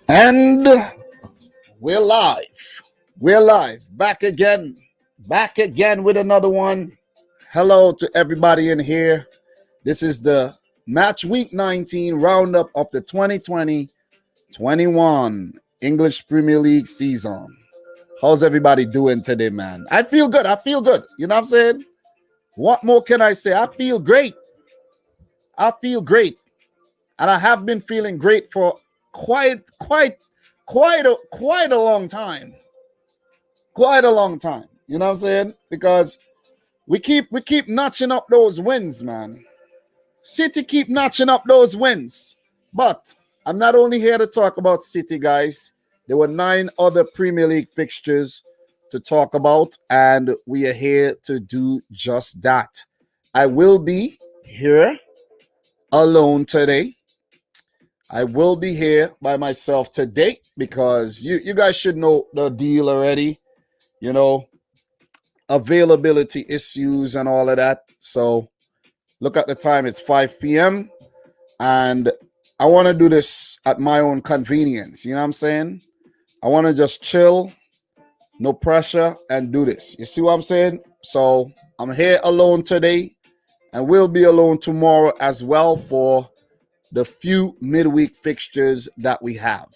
And we're live. We're live. Back again. Back again with another one. Hello to everybody in here. This is the match week 19 roundup of the 2020-21 English Premier League season. How's everybody doing today, man? I feel good. You know what I'm saying? What more can I say? I feel great. And I have been feeling great for quite a long time. Quite a long time. You know what I'm saying? Because we keep notching up those wins, man. City keep notching up those wins. But I'm not only here to talk about City, guys. There were 9 other Premier League fixtures to talk about, and we are here to do just that. I will be here alone today. I will be here by myself today because you guys should know the deal already. You know, availability issues and all of that. So look at the time. It's 5 p.m. and I want to do this at my own convenience. You know what I'm saying? I want to just chill, no pressure, and do this. You see what I'm saying? So I'm here alone today, and we'll be alone tomorrow as well for the few midweek fixtures that we have.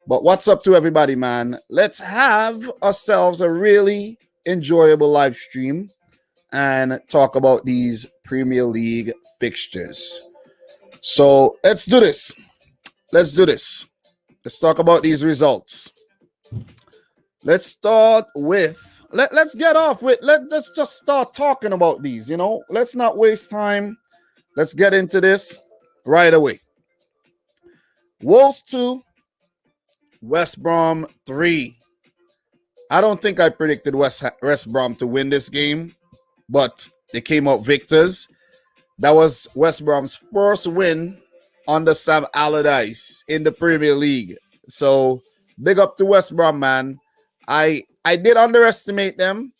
But what's up to everybody, man? Let's have ourselves a really enjoyable live stream and talk about these Premier League fixtures. So let's do this. Let's talk about these results. Let's start with, let's get off with, let's just start talking about these, you know. Let's not waste time. Let's get into this right away. Wolves 2, West Brom 3. I don't think I predicted West Brom to win this game, but they came out victors. That was West Brom's first win under Sam Allardyce in the Premier League. So big up to West Brom, man. I did underestimate them.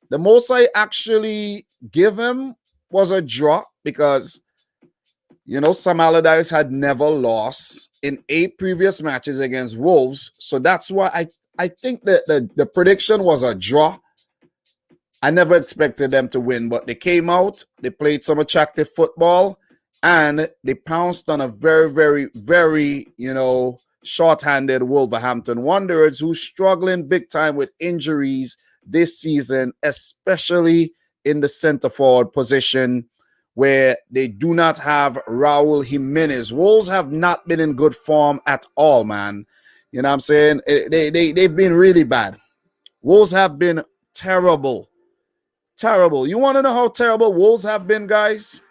The most I actually give him was a draw because, you know, Sam Allardyce had never lost in 8 previous matches against Wolves. So that's why I think that the prediction was a draw. I never expected them to win, but they came out, they played some attractive football, and they pounced on a very, very, very, you know, short-handed Wolverhampton Wanderers who's struggling big time with injuries this season, especially in the center-forward position where they do not have Raul Jimenez. Wolves have not been in good form at all, man. You know what I'm saying? They've been really bad. Wolves have been terrible. Terrible. You want to know how terrible Wolves have been, guys?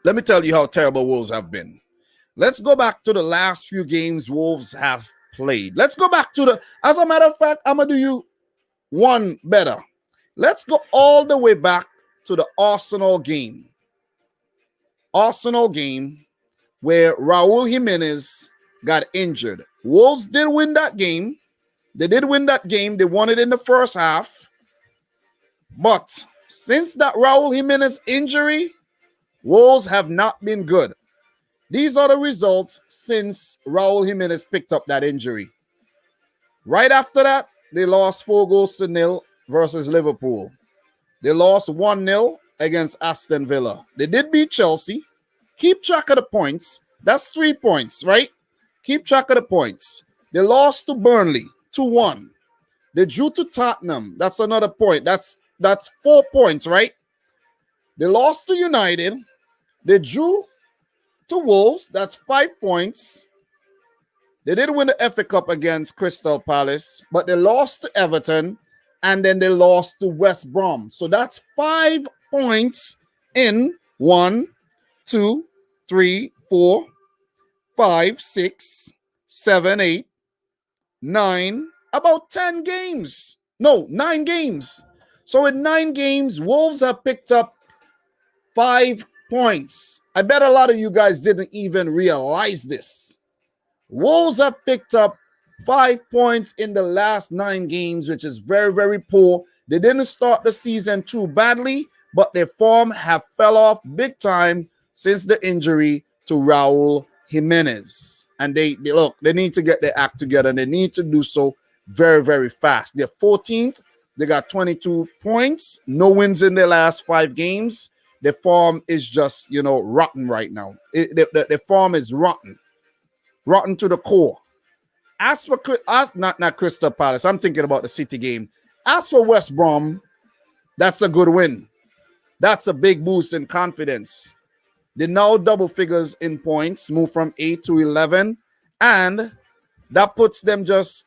Let me tell you how terrible Wolves have been. Let's go back to the last few games Wolves have played. Let's go back to as a matter of fact, I'm going to do you one better. Let's go all the way back to the Arsenal game. Arsenal game where Raul Jimenez got injured. Wolves did win that game. They did win that game. They won it in the first half. But since that Raul Jimenez injury, Wolves have not been good. These are the results since Raul Jimenez picked up that injury. Right after that, they lost 4-0 versus Liverpool. They lost 1-0 against Aston Villa. They did beat Chelsea. Keep track of the points. That's 3 points, right? Keep track of the points. They lost to Burnley 2-1. They drew to Tottenham. That's another point. That's 4 points, right? They lost to United. They drew to Wolves. That's 5 points. They did win the FA Cup against Crystal Palace, but they lost to Everton, and then they lost to West Brom. So that's 5 points in 1, 2, 3, 4, 5, 6, 7, 8, 9, about 10 games. No, 9 games. So in 9 games, Wolves have picked up 5 points. I bet a lot of you guys didn't even realize this. Wolves have picked up 5 points in the last 9 games, which is very, very poor. They didn't start the season too badly, but their form have fell off big time since the injury to Raul Jimenez. And they look, they need to get their act together, and they need to do so very, very fast. They're 14th. They got 22 points, no wins in their last 5 games. The form is just, rotten right now. The form is rotten to the core. As for not Crystal Palace, I'm thinking about the City game. As for West Brom, that's a good win. That's a big boost in confidence. They now double figures in points, move from 8 to 11, and that puts them just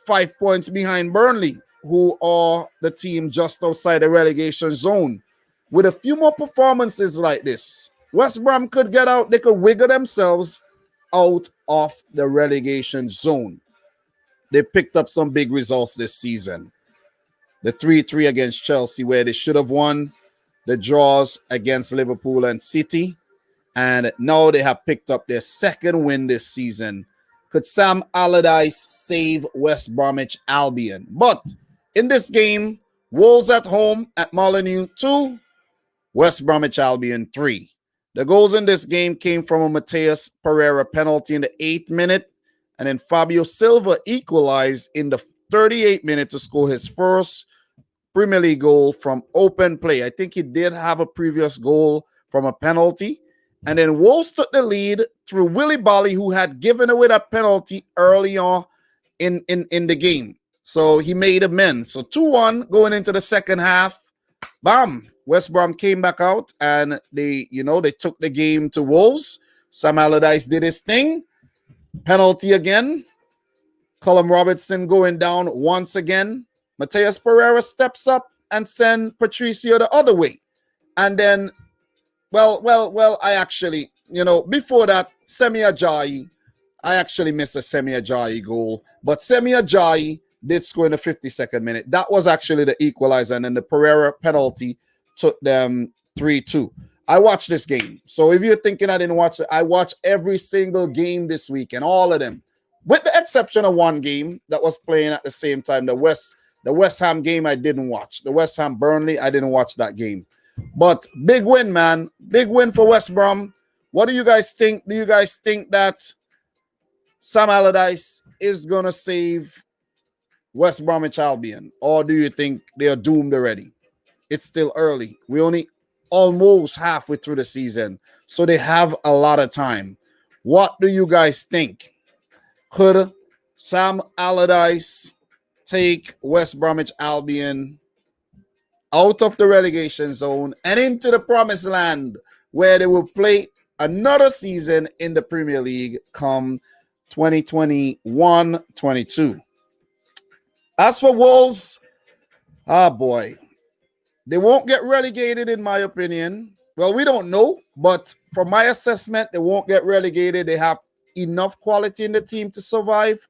5 points behind Burnley, who are the team just outside the relegation zone. With a few more performances like this, West Brom could get out. They could wiggle themselves out of the relegation zone. They picked up some big results this season. The 3-3 against Chelsea, where they should have won. The draws against Liverpool and City. And now they have picked up their second win this season. Could Sam Allardyce save West Bromwich Albion? But in this game, Wolves at home at Molineux 2, West Bromwich Albion 3. The goals in this game came from a Mateus Pereira penalty in the 8th minute, and then Fabio Silva equalized in the 38th minute to score his first Premier League goal from open play. I think he did have a previous goal from a penalty. And then Wolves took the lead through Willy Bally, who had given away that penalty early on in the game. So he made amends. So 2-1 going into the second half. Bam! West Brom came back out and they took the game to Wolves. Sam Allardyce did his thing. Penalty again. Callum Robertson going down once again. Mateus Pereira steps up and send Patricio the other way. And then, I actually, before that, Semi Ajayi, I actually missed a Semi Ajayi goal. But Semi Ajayi did score in the 52nd minute. That was actually the equalizer. And then the Pereira penalty took them 3-2. I watched this game. So if you're thinking I didn't watch it, I watched every single game this week and all of them. With the exception of one game that was playing at the same time, the West Ham game I didn't watch. The West Ham Burnley, I didn't watch that game. But big win, man. Big win for West Brom. What do you guys think? Do you guys think that Sam Allardyce is going to save West Bromwich Albion? Or do you think they are doomed already? It's still early. We only almost halfway through the season. So they have a lot of time. What do you guys think? Could Sam Allardyce take West Bromwich Albion out of the relegation zone and into the promised land where they will play another season in the Premier League come 2021-22? As for Wolves, boy, they won't get relegated in my opinion. Well, we don't know, but from my assessment, they won't get relegated. They have enough quality in the team to survive,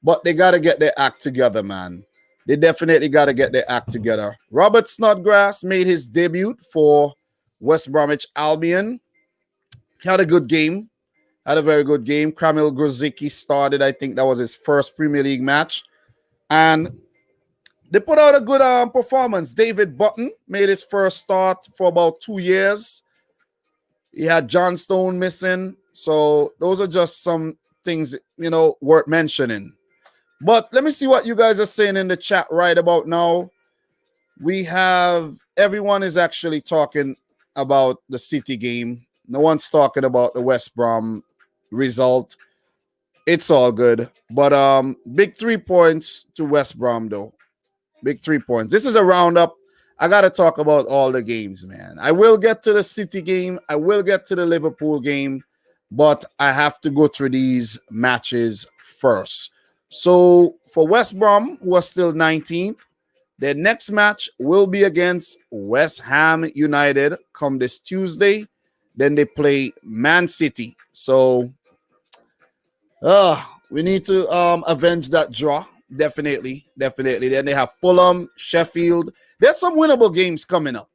but they got to get their act together, man. They definitely got to get their act together. Robert Snodgrass made his debut for West Bromwich Albion. He had a good game. Had a very good game. Kamil Grosicki started. I think that was his first Premier League match. And they put out a good performance. David Button made his first start for about 2 years. He had John Stone missing. So those are just some things, worth mentioning. But let me see what you guys are saying in the chat right about now. We have, everyone is actually talking about the City game. No one's talking about the West Brom result. It's all good. But big 3 points to West Brom, though. Big 3 points. This is a roundup. I got to talk about all the games, man. I will get to the City game. I will get to the Liverpool game. But I have to go through these matches first. So for West Brom, who are still 19th, their next match will be against West Ham United come this Tuesday. Then they play Man City. So we need to avenge that draw. Definitely. Then they have Fulham, Sheffield. There's some winnable games coming up.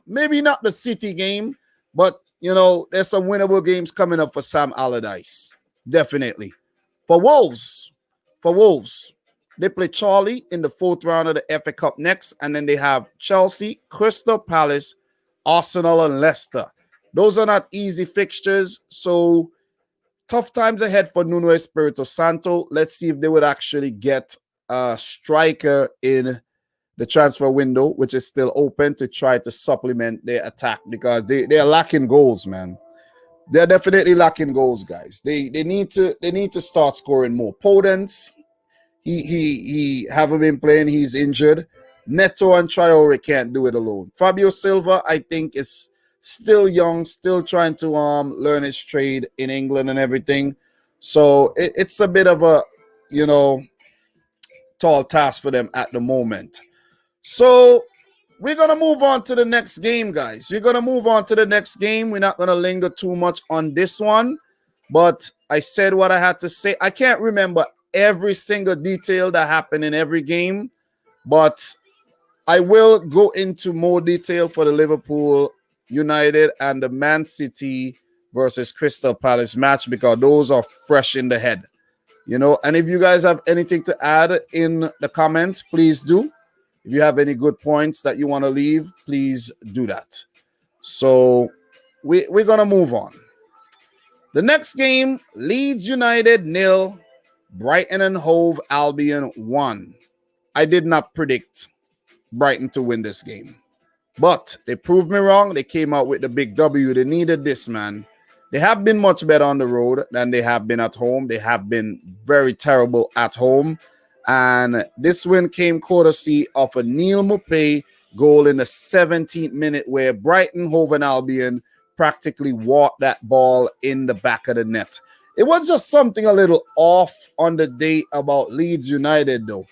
Maybe not the City game, but, there's some winnable games coming up for Sam Allardyce. Definitely. For Wolves, they play Charlie in the 4th round of the FA Cup next, and then they have Chelsea, Crystal Palace, Arsenal, and Leicester. Those are not easy fixtures. So tough times ahead for Nuno Espirito Santo. Let's see if they would actually get a striker in the transfer window, which is still open, to try to supplement their attack, because they're lacking goals, man. They're definitely lacking goals, guys. They need to start scoring more. Podence, he haven't been playing. He's injured. Neto and Traore can't do it alone. Fabio Silva, I think, is still young, still trying to learn his trade in England and everything. So it's a bit of a, tall task for them at the moment. So we're going to move on to the next game, guys. We're going to move on to the next game. We're not going to linger too much on this one, but I said what I had to say. I can't remember every single detail that happened in every game, but I will go into more detail for the Liverpool United and the Man City versus Crystal Palace match, because those are fresh in the head, and if you guys have anything to add in the comments, please do. If you have any good points that you want to leave, please do that. So we're going to move on. The next game, Leeds United 0, Brighton and Hove Albion 1. I did not predict Brighton to win this game, but they proved me wrong. They came out with the big W. They needed this, man. They have been much better on the road than they have been at home. They have been very terrible at home. And this win came courtesy of a Neil Maupay goal in the 17th minute, where Brighton, Hove and Albion practically walked that ball in the back of the net. It was just something a little off on the day about Leeds United, though.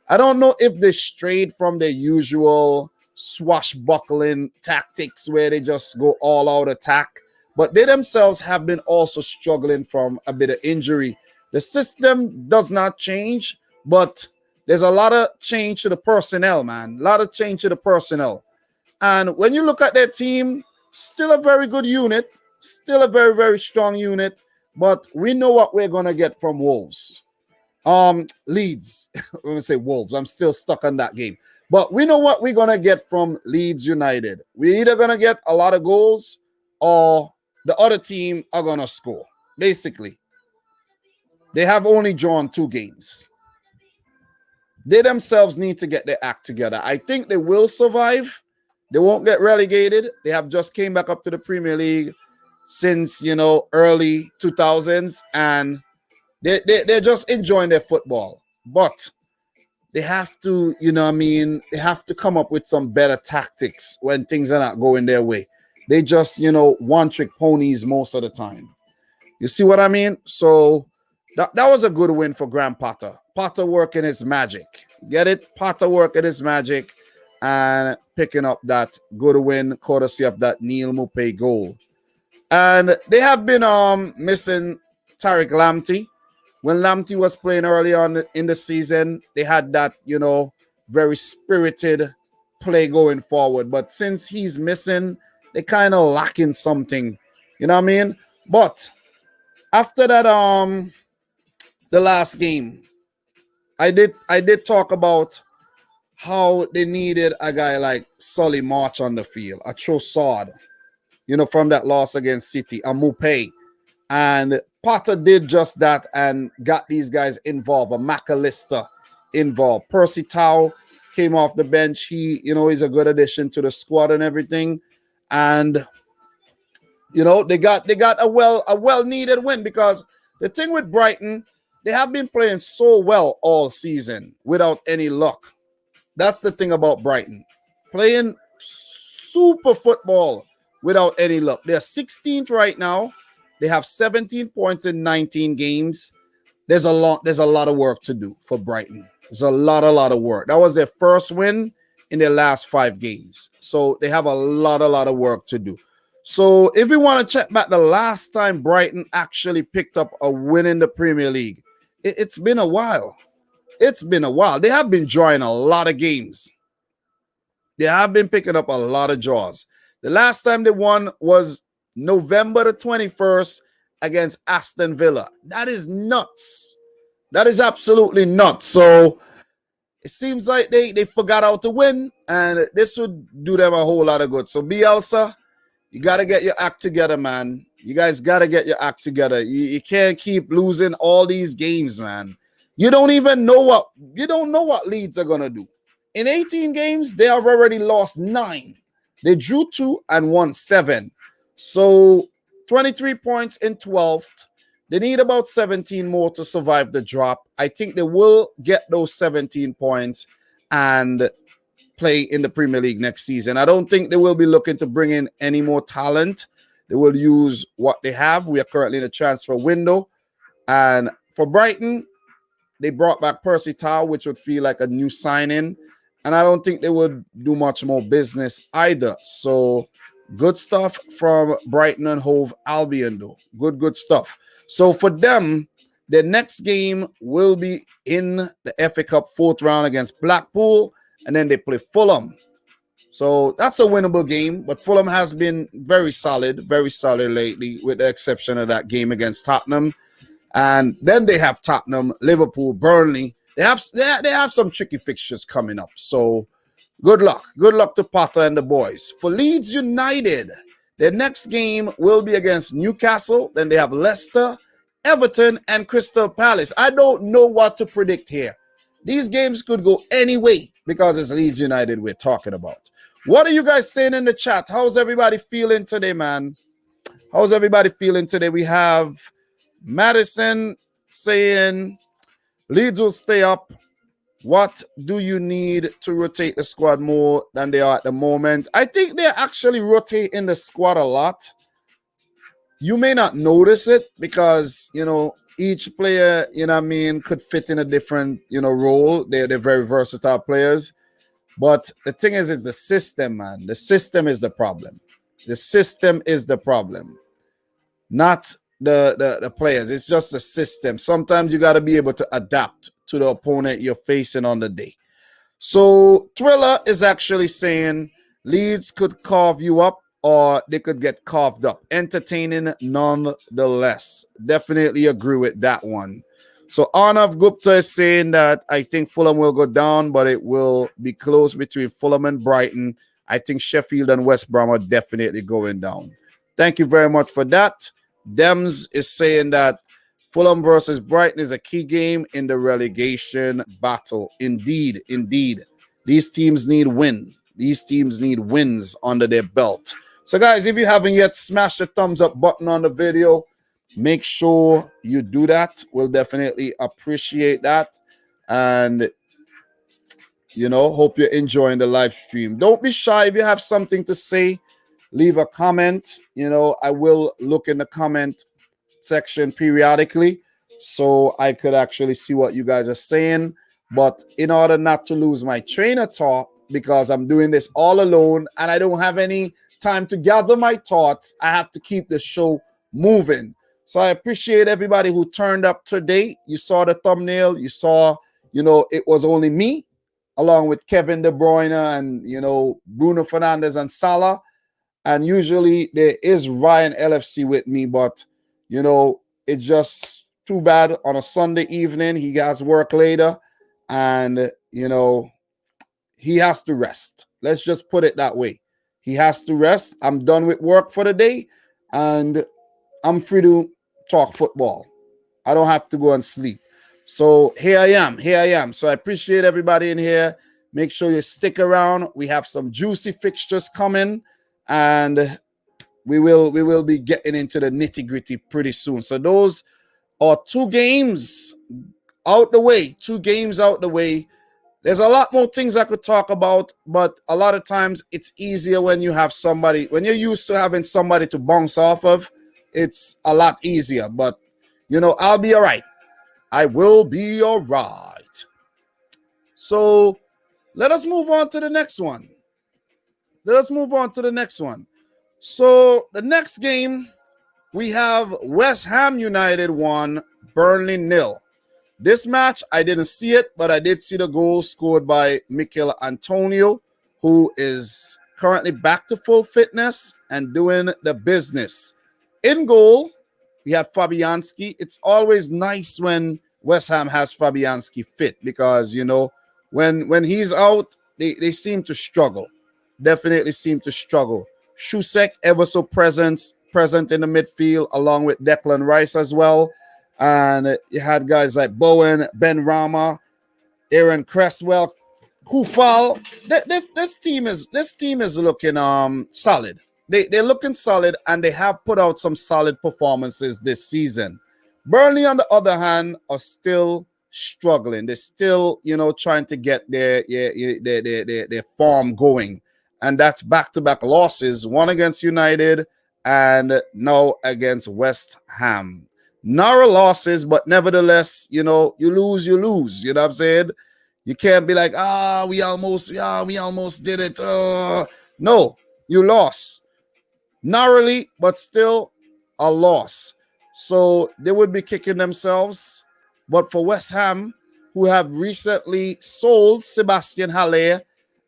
I don't know if they strayed from their usual swashbuckling tactics where they just go all out attack, but they themselves have been also struggling from a bit of injury. The system does not change, but there's a lot of change to the personnel, man. A lot of change to the personnel. And when you look at their team, still a very good unit, still a very, very strong unit, but we know what we're going to get from Wolves. Leeds. I'm going to say Wolves. I'm still stuck on that game. But we know what we're going to get from Leeds United. We're either going to get a lot of goals or the other team are going to score. Basically, they have only drawn 2 games. They themselves need to get their act together. I think they will survive. They won't get relegated. They have just came back up to the Premier League since, early 2000s, and they're just enjoying their football. But they have to, they have to come up with some better tactics when things are not going their way. They just, one-trick ponies most of the time. You see what I mean? So that was a good win for Graham Potter. Potter working his magic. Get it? Potter working his magic and picking up that good win courtesy of that Neil Maupay goal. And they have been missing Tariq Lamptey. When Lamptey was playing early on in the season, they had that, very spirited play going forward. But since he's missing, they kind of lacking something. You know what I mean? But after that, the last game, I did talk about how they needed a guy like Solly March on the field, a Trossard, from that loss against City, a Maupay. And Potter did just that and got these guys involved, a McAllister involved. Percy Tau came off the bench. He, is a good addition to the squad and everything. And, they got a well-needed win, because the thing with Brighton, they have been playing so well all season without any luck. That's the thing about Brighton. Playing super football without any luck. They're 16th right now. They have 17 points in 19 games. There's a lot of work to do for Brighton. There's a lot of work. That was their first win in their last 5 games. So they have a lot of work to do. So if we want to check back the last time Brighton actually picked up a win in the Premier League, it's been a while. It's been a while. They have been drawing a lot of games. They have been picking up a lot of draws. The last time they won was November the 21st against Aston Villa. That is nuts. That is absolutely nuts. So it seems like they forgot how to win, and this would do them a whole lot of good. So Bielsa, You got to get your act together, man. You guys got to get your act together. You can't keep losing all these games, man. You don't know what Leeds are going to do. In 18 games, they have already lost 9. They drew 2 and won 7. So 23 points in 12th. They need about 17 more to survive the drop. I think they will get those 17 points and play in the Premier League next season. I don't think they will be looking to bring in any more talent. They will use what they have. We are currently in a transfer window. And for Brighton, they brought back Percy Tau, which would feel like a new signing. And I don't think they would do much more business either. So good stuff from Brighton and Hove Albion, though. Good stuff. So for them, their next game will be in the FA Cup 4th round against Blackpool. And then they play Fulham. So that's a winnable game. But Fulham has been very solid lately, with the exception of that game against Tottenham. And then they have Tottenham, Liverpool, Burnley. They have some tricky fixtures coming up. So good luck. Good luck to Potter and the boys. For Leeds United, their next game will be against Newcastle. Then they have Leicester, Everton, and Crystal Palace. I don't know what to predict here. These games could go any way because it's Leeds United we're talking about. What are you guys saying in the chat? How's everybody feeling today, man? How's everybody feeling today? We have Madison saying Leeds will stay up. What do you need to rotate the squad more than they are at the moment? I think they're actually rotating the squad a lot. You may not notice it because, each player, could fit in a different, role. They're very versatile players. But the thing is, it's the system, man. The system is the problem. The system is the problem. Not the players. It's just the system. Sometimes you got to be able to adapt to the opponent you're facing on the day. So Thriller is actually saying Leeds could carve you up or they could get carved up. Entertaining nonetheless. Definitely agree with that one. So Arnav Gupta is saying that I think Fulham will go down, but it will be close between Fulham and Brighton. I think Sheffield and West Brom are definitely going down. Thank you very much for that. Dems is saying that Fulham versus Brighton is a key game in the relegation battle. Indeed. These teams need wins. These teams need wins under their belt. So, guys, if you haven't yet, smash the thumbs up button on the video. Make sure you do that. We'll definitely appreciate that. And, hope you're enjoying the live stream. Don't be shy. If you have something to say, leave a comment. I will look in the comment section periodically so I could actually see what you guys are saying. But in order not to lose my train of thought, because I'm doing this all alone and I don't have any time to gather my thoughts, I have to keep the show moving. So I appreciate everybody who turned up today. You saw the thumbnail. You saw, it was only me along with Kevin De Bruyne and, Bruno Fernandes and Salah. And usually there is Ryan LFC with me, but, it's just too bad on a Sunday evening. He has work later and, he has to rest. Let's just put it that way. He has to rest. I'm done with work for the day and I'm free to talk football. I don't have to go and sleep. So here I am. So I appreciate everybody in here. Make sure you stick around. We have some juicy fixtures coming and we will be getting into the nitty-gritty pretty soon. So those are 2 games out the way. 2 games out the way. There's a lot more things I could talk about, but a lot of times it's easier when you have somebody, when you're used to having somebody to bounce off of, it's a lot easier. But, I'll be all right. I will be all right. So let us move on to the next one. So the next game, we have West Ham United 1, Burnley 0. This match, I didn't see it, but I did see the goal scored by Mikel Antonio, who is currently back to full fitness and doing the business. In goal, we have Fabianski. It's always nice when West Ham has Fabianski fit because, when he's out, they seem to struggle. Definitely seem to struggle. Shusek ever so present in the midfield, along with Declan Rice as well. And you had guys like Bowen, Ben Rama, Aaron Cresswell, Kufal. This team is looking solid. They're looking solid, and they have put out some solid performances this season. Burnley, on the other hand, are still struggling. They're still, trying to get their form going. And that's back-to-back losses, one against United and now against West Ham. Narrow losses, but nevertheless, you lose. You know what I'm saying? You can't be like, we almost did it. No, you lost. Narrowly, but still a loss. So they would be kicking themselves. But for West Ham, who have recently sold Sebastian Haller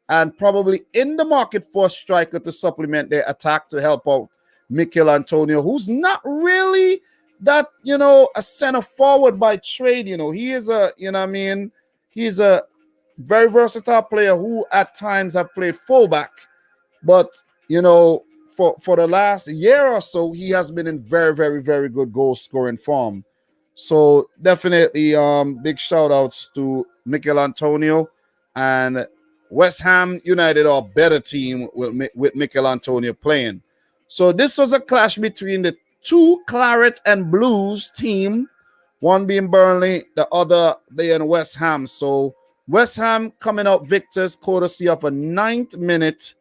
and probably in the market for a striker to supplement their attack to help out Mikel Antonio, who's not really that, a center forward by trade. He is he's a very versatile player who at times have played fullback. But, for the last year or so, he has been in very, very, very good goal scoring form. So definitely big shout outs to Mikel Antonio, and West Ham United are a better team with Mikel Antonio playing. So this was a clash between the two Claret and Blues team, one being Burnley, the other being West Ham. So West Ham coming out victors courtesy of a 9th minute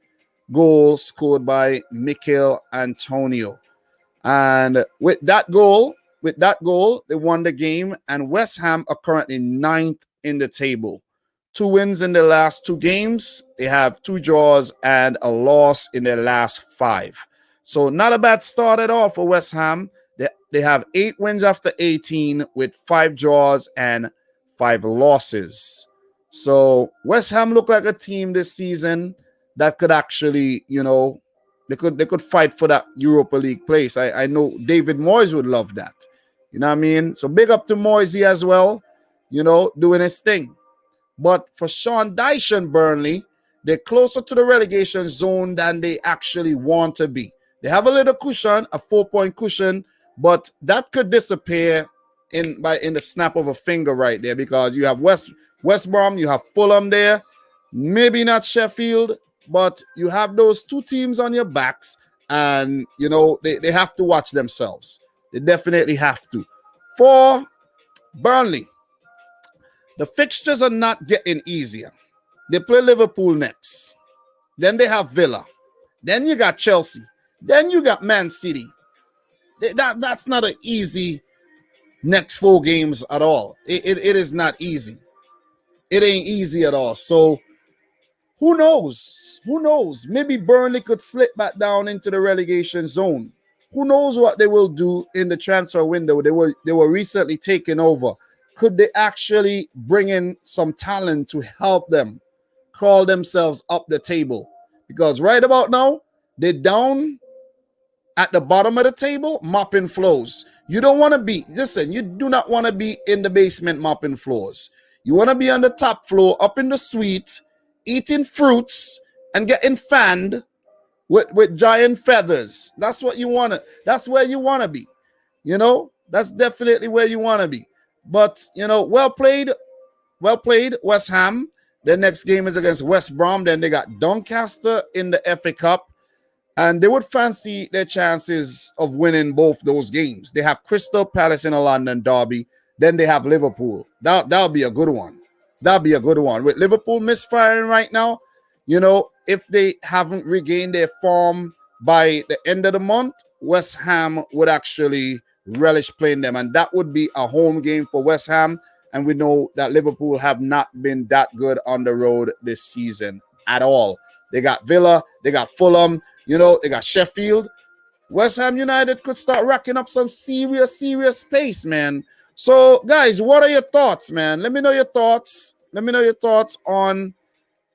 goal scored by Mikel Antonio. And with that goal, they won the game, and West Ham are currently 9th in the table. 2 wins in the last 2 games. They have 2 draws and a loss in their last 5. So not a bad start at all for West Ham. They have 8 wins after 18 with 5 draws and 5 losses. So West Ham look like a team this season that could actually, they could fight for that Europa League place. I know David Moyes would love that. You know what I mean? So big up to Moisey as well, doing his thing. But for Sean Dyche and Burnley, they're closer to the relegation zone than they actually want to be. They have a little cushion, a 4-point cushion, but that could disappear in the snap of a finger right there, because you have West Brom, you have Fulham there, maybe not Sheffield, but you have those 2 teams on your backs, and they have to watch themselves. They definitely have to. For Burnley, the fixtures are not getting easier. They play Liverpool next. Then they have Villa. Then you got Chelsea. Then you got Man City. That's not an easy next 4 games at all. It is not easy. It ain't easy at all. So who knows? Maybe Burnley could slip back down into the relegation zone. Who knows what they will do in the transfer window? They were recently taken over. Could they actually bring in some talent to help them crawl themselves up the table? Because right about now, they're down at the bottom of the table, mopping floors. You don't want to be, you do not want to be in the basement mopping floors. You want to be on the top floor, up in the suite, eating fruits and getting fanned with giant feathers. That's what you want to, that's where you want to be. That's definitely where you want to be. But, well played, West Ham. Their next game is against West Brom. Then they got Doncaster in the FA Cup. And they would fancy their chances of winning both those games. They have Crystal Palace in a London derby. Then they have Liverpool. That'll be a good one. With Liverpool misfiring right now, if they haven't regained their form by the end of the month, West Ham would actually relish playing them. And that would be a home game for West Ham. And we know that Liverpool have not been that good on the road this season at all. They got Villa, they got Fulham, they got Sheffield. West Ham United could start racking up some serious pace, man. So, guys, what are your thoughts, man? Let me know your thoughts. On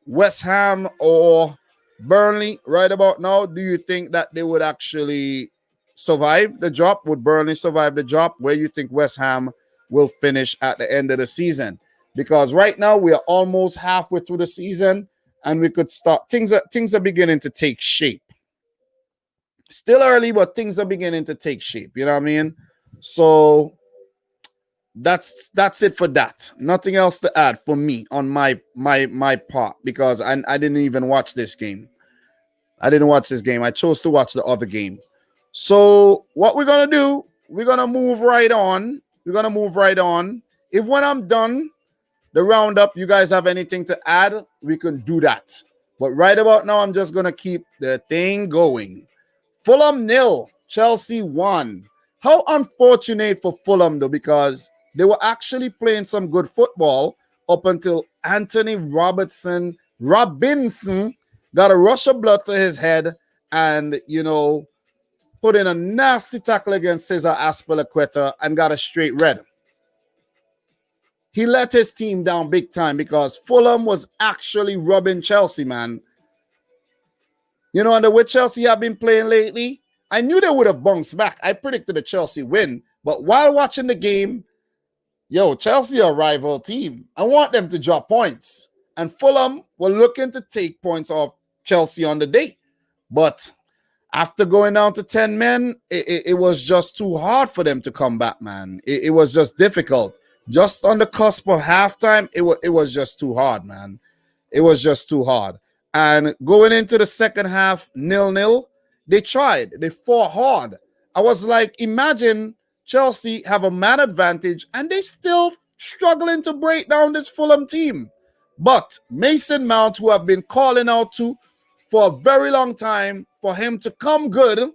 West Ham or Burnley right about now. Do you think that they would actually survive the drop? Would Burnley survive the drop? Where you think West Ham will finish at the end of the season? Because right now we are almost halfway through the season, and we could start things are beginning to take shape. Still early, but things are beginning to take shape. You know what I mean? So that's it for that. Nothing else to add for me on my part, because I didn't even watch this game. I didn't watch this game. I chose to watch the other game. So what we're gonna do, we're gonna move right on. We're gonna move right on. If when I'm done the roundup, you guys have anything to add, we can do that. But right about now, I'm just gonna keep the thing going. Fulham 0, Chelsea 1. How unfortunate for Fulham though, because they were actually playing some good football up until Anthony Robinson got a rush of blood to his head and, put in a nasty tackle against Cesar Azpilicueta and got a straight red. He let his team down big time because Fulham was actually robbing Chelsea, man. And the way Chelsea have been playing lately, I knew they would have bounced back. I predicted a Chelsea win. But while watching the game, Chelsea are a rival team. I want them to drop points. And Fulham were looking to take points off Chelsea on the day. But after going down to 10 men, it was just too hard for them to come back, man. It was just difficult. Just on the cusp of halftime, it was just too hard, man. It was just too hard. And going into the second half, 0-0, they tried. They fought hard. I was like, imagine Chelsea have a man advantage and they still struggling to break down this Fulham team. But Mason Mount, who I've been calling out to for a very long time, for him to come good,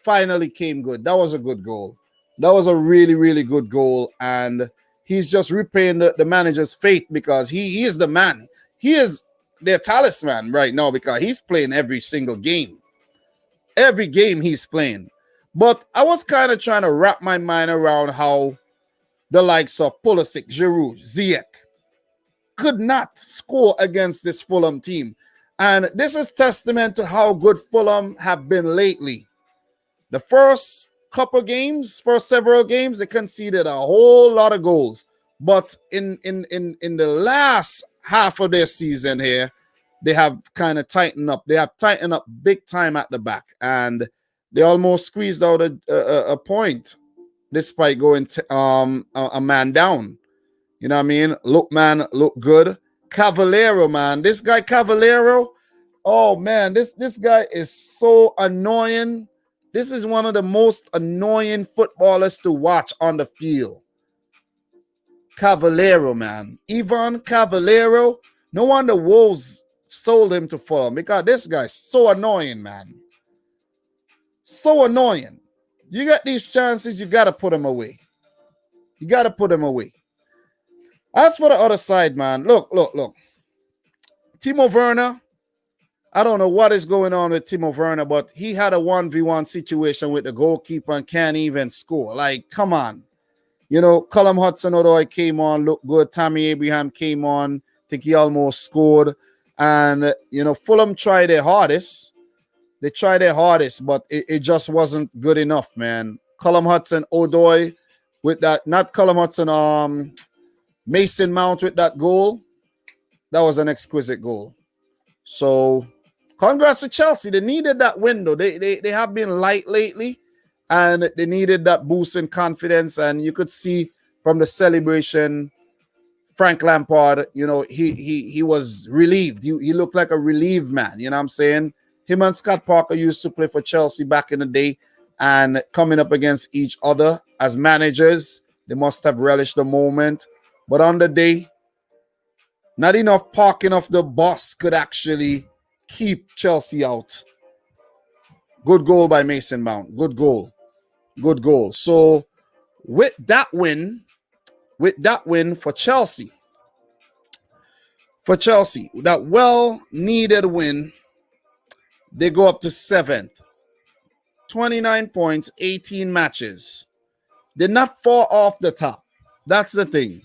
finally came good. That was a good goal. That was a really, really good goal. And he's just repaying the manager's faith because he is the man. He is their talisman right now because he's playing every single game. Every game he's playing. But I was kind of trying to wrap my mind around how the likes of Pulisic, Giroud, Ziyech could not score against this Fulham team. And this is testament to how good Fulham have been lately. The first several games, they conceded a whole lot of goals. But in the last half of their season here, they have kind of tightened up. They have tightened up big time at the back. And they almost squeezed out a point despite going a man down. You know what I mean? Look good. Cavallero, man. This guy Cavallero, oh, man, this guy is so annoying. This is one of the most annoying footballers to watch on the field. Cavallero, man. Ivan Cavallero. No wonder Wolves sold him to Fulham because this guy's so annoying, man. So annoying. You get these chances, you got to put them away. You got to put them away. As for the other side, man, look. Timo Werner, I don't know what is going on with Timo Werner, but he had a 1v1 situation with the goalkeeper and can't even score. Like, come on. Callum Hudson-Odoi came on, looked good. Tammy Abraham came on. I think he almost scored. And, Fulham tried their hardest. They tried their hardest, but it just wasn't good enough, man. Callum Hudson-Odoi with that, not Callum Hudson, Mason Mount with that goal. That was an exquisite goal. So, congrats to Chelsea. They needed that window. They have been light lately. And they needed that boost in confidence. And you could see from the celebration, Frank Lampard, he was relieved. He looked like a relieved man. You know what I'm saying? Him and Scott Parker used to play for Chelsea back in the day. And coming up against each other as managers, they must have relished the moment. But on the day, not enough parking of the bus could actually keep Chelsea out. Good goal by Mason Mount. Good goal. So with that win for Chelsea, that well-needed win, they go up to 7th. 29 points, 18 matches. Did not fall off the top. That's the thing.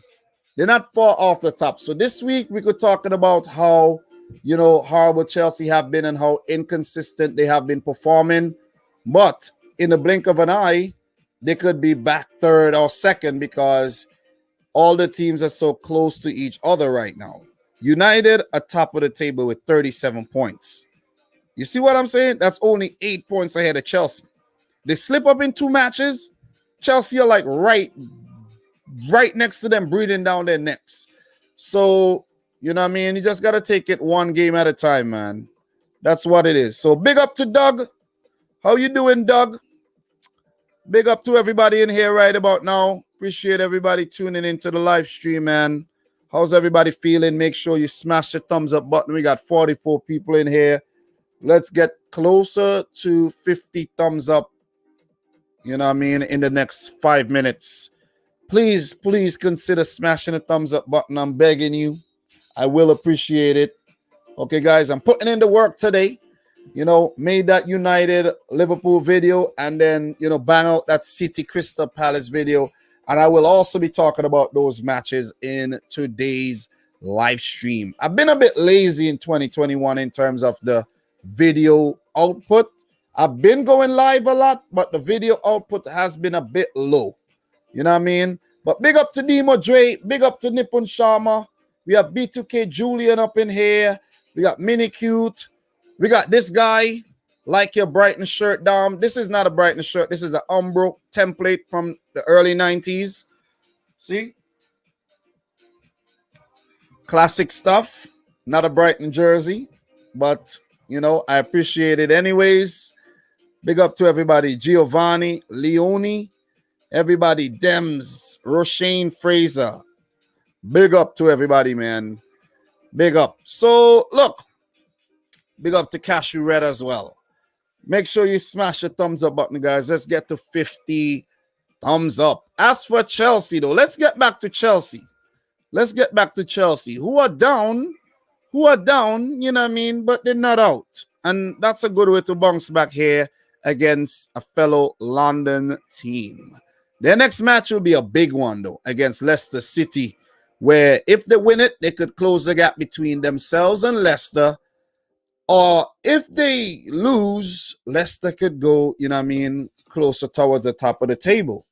Did not fall off the top. So this week we could talk about how, horrible Chelsea have been and how inconsistent they have been performing. But in the blink of an eye, they could be back 3rd or 2nd because all the teams are so close to each other right now. United are top of the table with 37 points. You see what I'm saying? That's only 8 points ahead of Chelsea. They slip up in 2 matches. Chelsea are like right next to them, breathing down their necks. So, you know what I mean? You just got to take it one game at a time, man. That's what it is. So big up to Doug. How you doing, Doug? Big up to everybody in here right about now. Appreciate everybody tuning into the live stream, man. How's everybody feeling? Make sure you smash the thumbs up button. We got 44 people in here. Let's get closer to 50 thumbs up, you know what I mean, in the next 5 minutes. Please consider smashing the thumbs up button. I'm begging you. I will appreciate it. Okay, guys, I'm putting in the work today. You know, made that United Liverpool video and then, you know, bang out that City Crystal Palace video. And I will also be talking about those matches in today's live stream. I've been a bit lazy in 2021 in terms of the video output. I've been going live a lot, but the video output has been a bit low. You know what I mean? But big up to Demo Dre, big up to Nippon Sharma. We have B2K Julian up in here. We got Mini Cute. We got this guy, like your Brighton shirt, Dom. This is not a Brighton shirt. This is an Umbro template from the early 90s. See? Classic stuff. Not a Brighton jersey, but, you know, I appreciate it anyways. Big up to everybody. Giovanni, Leone, everybody, Dems, Roshane Fraser. Big up to everybody, man. Big up. So, look. Big up to Cashew Red as well. Make sure you smash the thumbs up button, guys. Let's get to 50 thumbs up. As for Chelsea, though, let's get back to Chelsea. Let's get back to Chelsea, who are down, you know what I mean, but they're not out. And that's a good way to bounce back here against a fellow London team. Their next match will be a big one, though, against Leicester City, where if they win it, they could close the gap between themselves and Leicester. Or if they lose, Leicester could go, you know what I mean, closer towards the top of the table.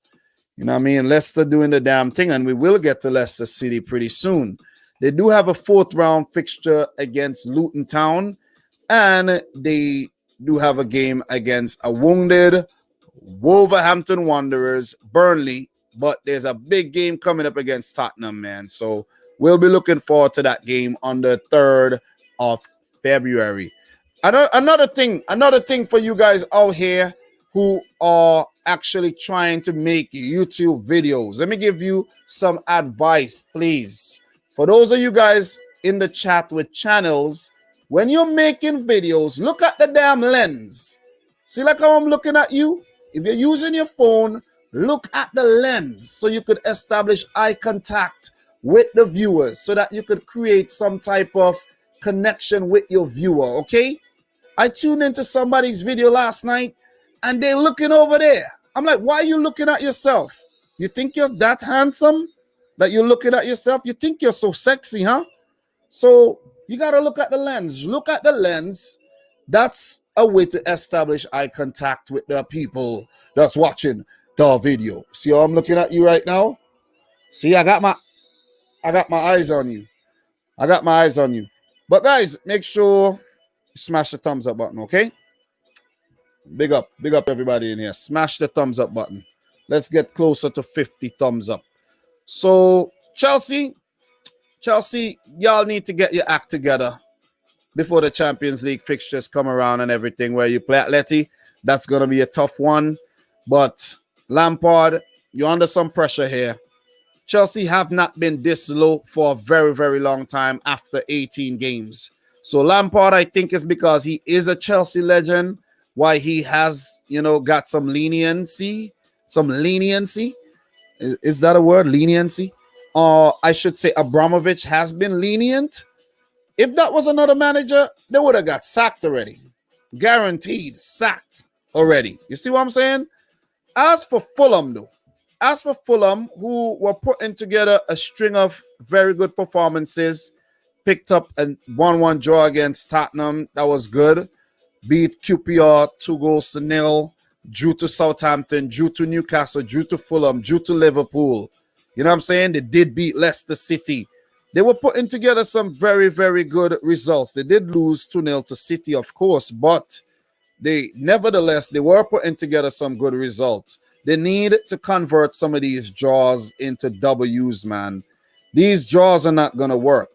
You know what I mean? Leicester doing the damn thing, and we will get to Leicester City pretty soon. They do have a 4th round fixture against Luton Town, and they do have a game against a wounded Wolverhampton Wanderers, Burnley, but there's a big game coming up against Tottenham, man. So we'll be looking forward to that game on the 3rd of February. Another thing for you guys out here who are actually trying to make YouTube videos. Let me give you some advice, please. For those of you guys in the chat with channels, when you're making videos, look at the damn lens. See like how I'm looking at you? If you're using your phone, look at the lens so you could establish eye contact with the viewers so that you could create some type of connection with your viewer, okay? I tuned into somebody's video last night and they're looking over there. I'm like, why are you looking at yourself? You think you're that handsome that you're looking at yourself? You think you're so sexy, huh? So you got to look at the lens. Look at the lens. That's a way to establish eye contact with the people that's watching the video. See how I'm looking at you right now? See, I got my eyes on you. I got my eyes on you. But guys, make sure you smash the thumbs up button, okay? Big up everybody in here. Smash the thumbs up button. Let's get closer to 50 thumbs up. So Chelsea, y'all need to get your act together before the Champions League fixtures come around and everything where you play Atleti. That's going to be a tough one. But Lampard, you're under some pressure here. Chelsea have not been this low for a very, very long time after 18 games. So Lampard, I think, is because he is a Chelsea legend, why he has, you know, got some leniency. Is that a word? Leniency? Or I should say Abramovich has been lenient. If that was another manager, they would have got sacked already. Guaranteed sacked already. You see what I'm saying? As for Fulham, though, who were putting together a string of very good performances, picked up a 1-1 draw against Tottenham. That was good. Beat QPR 2-0, drew to Southampton, drew to Newcastle, drew to Fulham, drew to Liverpool. You know what I'm saying? They did beat Leicester City. They were putting together some very, very good results. They did lose 2-0 to City, of course, but nevertheless, they were putting together some good results. They need to convert some of these draws into W's, man. These draws are not going to work.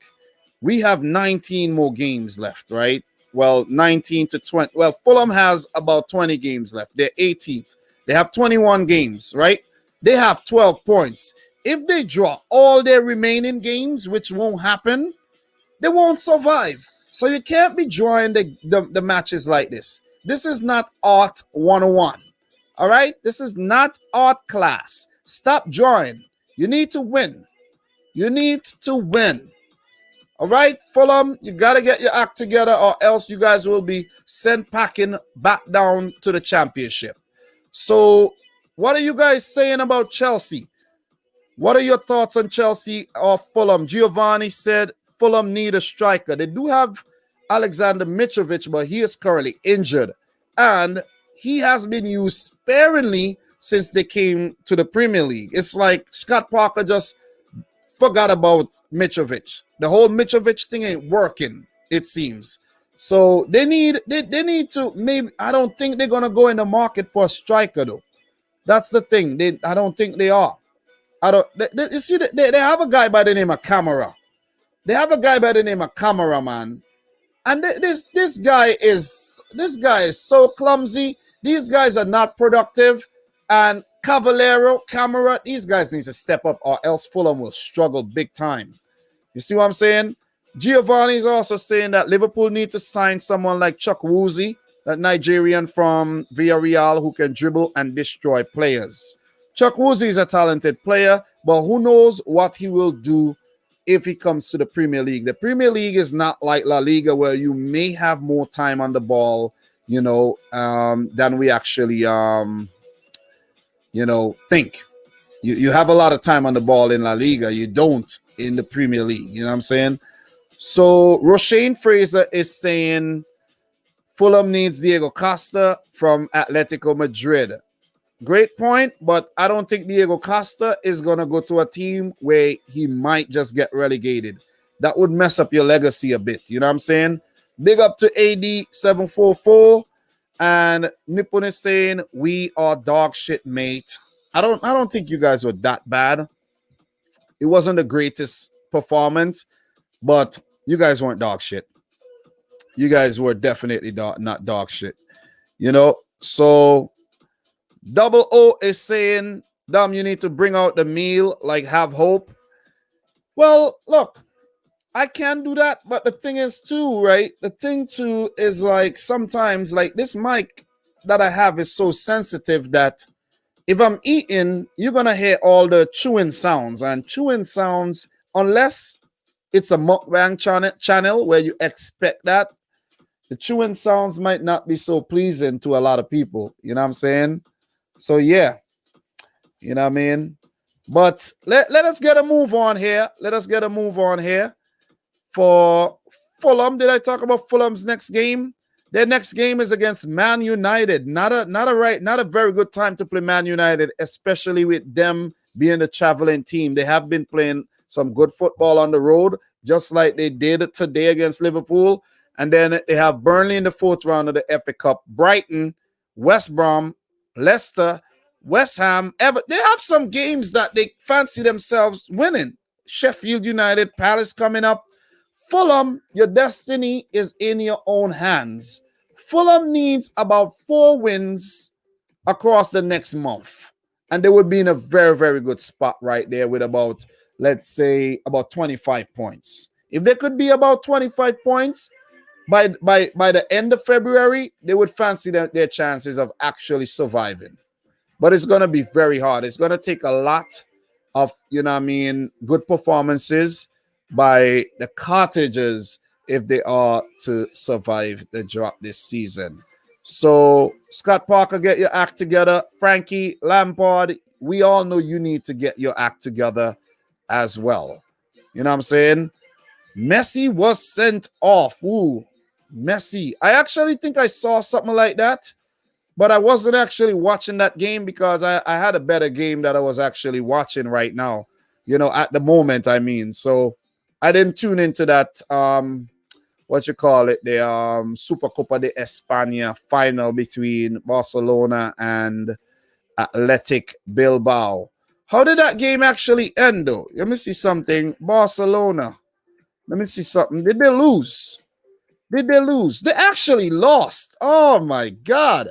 We have 19 more games left, right? Well, 19 to 20. Well, Fulham has about 20 games left. They're 18th. They have 21 games, right? They have 12 points. If they draw all their remaining games, which won't happen, they won't survive. So you can't be drawing the matches like this. This is not art 101. All right? This is not art class. Stop drawing. You need to win. You need to win. All right, Fulham, you got to get your act together or else you guys will be sent packing back down to the championship. So what are you guys saying about Chelsea? What are your thoughts on Chelsea or Fulham? Giovanni said Fulham need a striker. They do have Alexander Mitrovic, but he is currently injured. And he has been used sparingly since they came to the Premier League. It's like Scott Parker just forgot about Mitrovic. The whole Mitrovic thing ain't working, it seems. So they need to maybe. I don't think they're gonna go in the market for a striker though. That's the thing. I don't think they are. You see, they have a guy by the name of Camara. They have a guy by the name of Camara, man. And this guy is so clumsy. These guys are not productive. And Cavallero, Camara, these guys need to step up or else Fulham will struggle big time. You see what I'm saying? Giovanni is also saying that Liverpool need to sign someone like Chuck Woozy, that Nigerian from Villarreal who can dribble and destroy players. Chuck Woozy is a talented player, but who knows what he will do if he comes to the Premier League. The Premier League is not like La Liga where you may have more time on the ball, than we actually, think. You have a lot of time on the ball in La Liga. You don't in the Premier League. You know what I'm saying? So Roshane Fraser is saying Fulham needs Diego Costa from Atletico Madrid. Great point, but I don't think Diego Costa is going to go to a team where he might just get relegated. That would mess up your legacy a bit. You know what I'm saying? Big up to AD744. And Nippon is saying, we are dog shit, mate. I don't think you guys were that bad. It wasn't the greatest performance, but you guys weren't dog shit. You guys were definitely not dog shit. So Double O is saying, Dom, you need to bring out the meal, like have hope. Well, look, I can do that, but the thing is too, right? The thing too is like sometimes like this mic that I have is so sensitive that if I'm eating, you're going to hear all the chewing sounds. And chewing sounds, unless it's a mukbang channel where you expect that, the chewing sounds might not be so pleasing to a lot of people. You know what I'm saying? So, yeah. You know what I mean? But let us get a move on here. Let us get a move on here. For Fulham, did I talk about Fulham's next game? Their next game is against Man United. Not a very good time to play Man United, especially with them being a traveling team. They have been playing some good football on the road, just like they did today against Liverpool. And then they have Burnley in the fourth round of the FA Cup, Brighton, West Brom, Leicester, West Ham. They have some games that they fancy themselves winning. Sheffield United, Palace coming up. Fulham, your destiny is in your own hands. Fulham needs about 4 wins across the next month. And they would be in a very, very good spot right there with about, let's say, about 25 points. If they could be about 25 points by the end of February, they would fancy their chances of actually surviving. But it's going to be very hard. It's going to take a lot of, good performances by the Cottagers if they are to survive the drop this season. So, Scott Parker, get your act together. Frankie Lampard, we all know you need to get your act together as well. You know what I'm saying? Messi was sent off. Ooh, Messi. I actually think I saw something like that, but I wasn't actually watching that game because I had a better game that I was actually watching right now, at the moment, I mean. So, I didn't tune into that what you call it, the Supercopa de España final between Barcelona and Athletic Bilbao. How did that game actually end, though? Let me see something. Barcelona. Let me see something. Did they lose? Did they lose? They actually lost. Oh, my God.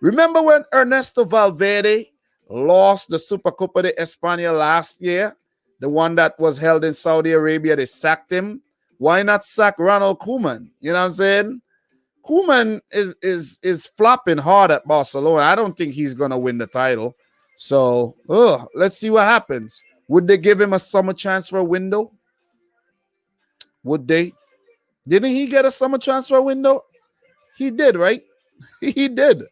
Remember when Ernesto Valverde lost the Supercopa de España last year? The one that was held in Saudi Arabia. They sacked him. Why not sack Ronald Koeman? You know what I'm saying? Koeman is flopping hard at Barcelona. I don't think he's going to win the title. So, let's see what happens. Would they give him a summer transfer window? Would they? Didn't he get a summer transfer window? He did, right? He did.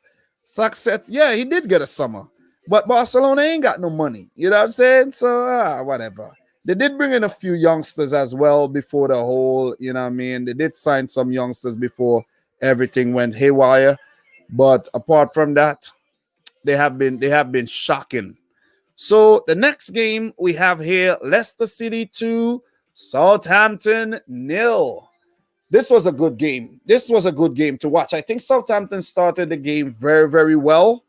Success. Yeah, he did get a summer. But Barcelona ain't got no money. You know what I'm saying? So, whatever. They did bring in a few youngsters as well before the whole, you know what I mean? They did sign some youngsters before everything went haywire. But apart from that, they have been shocking. So the next game we have here, Leicester City 2, Southampton 0. This was a good game. This was a good game to watch. I think Southampton started the game very, very well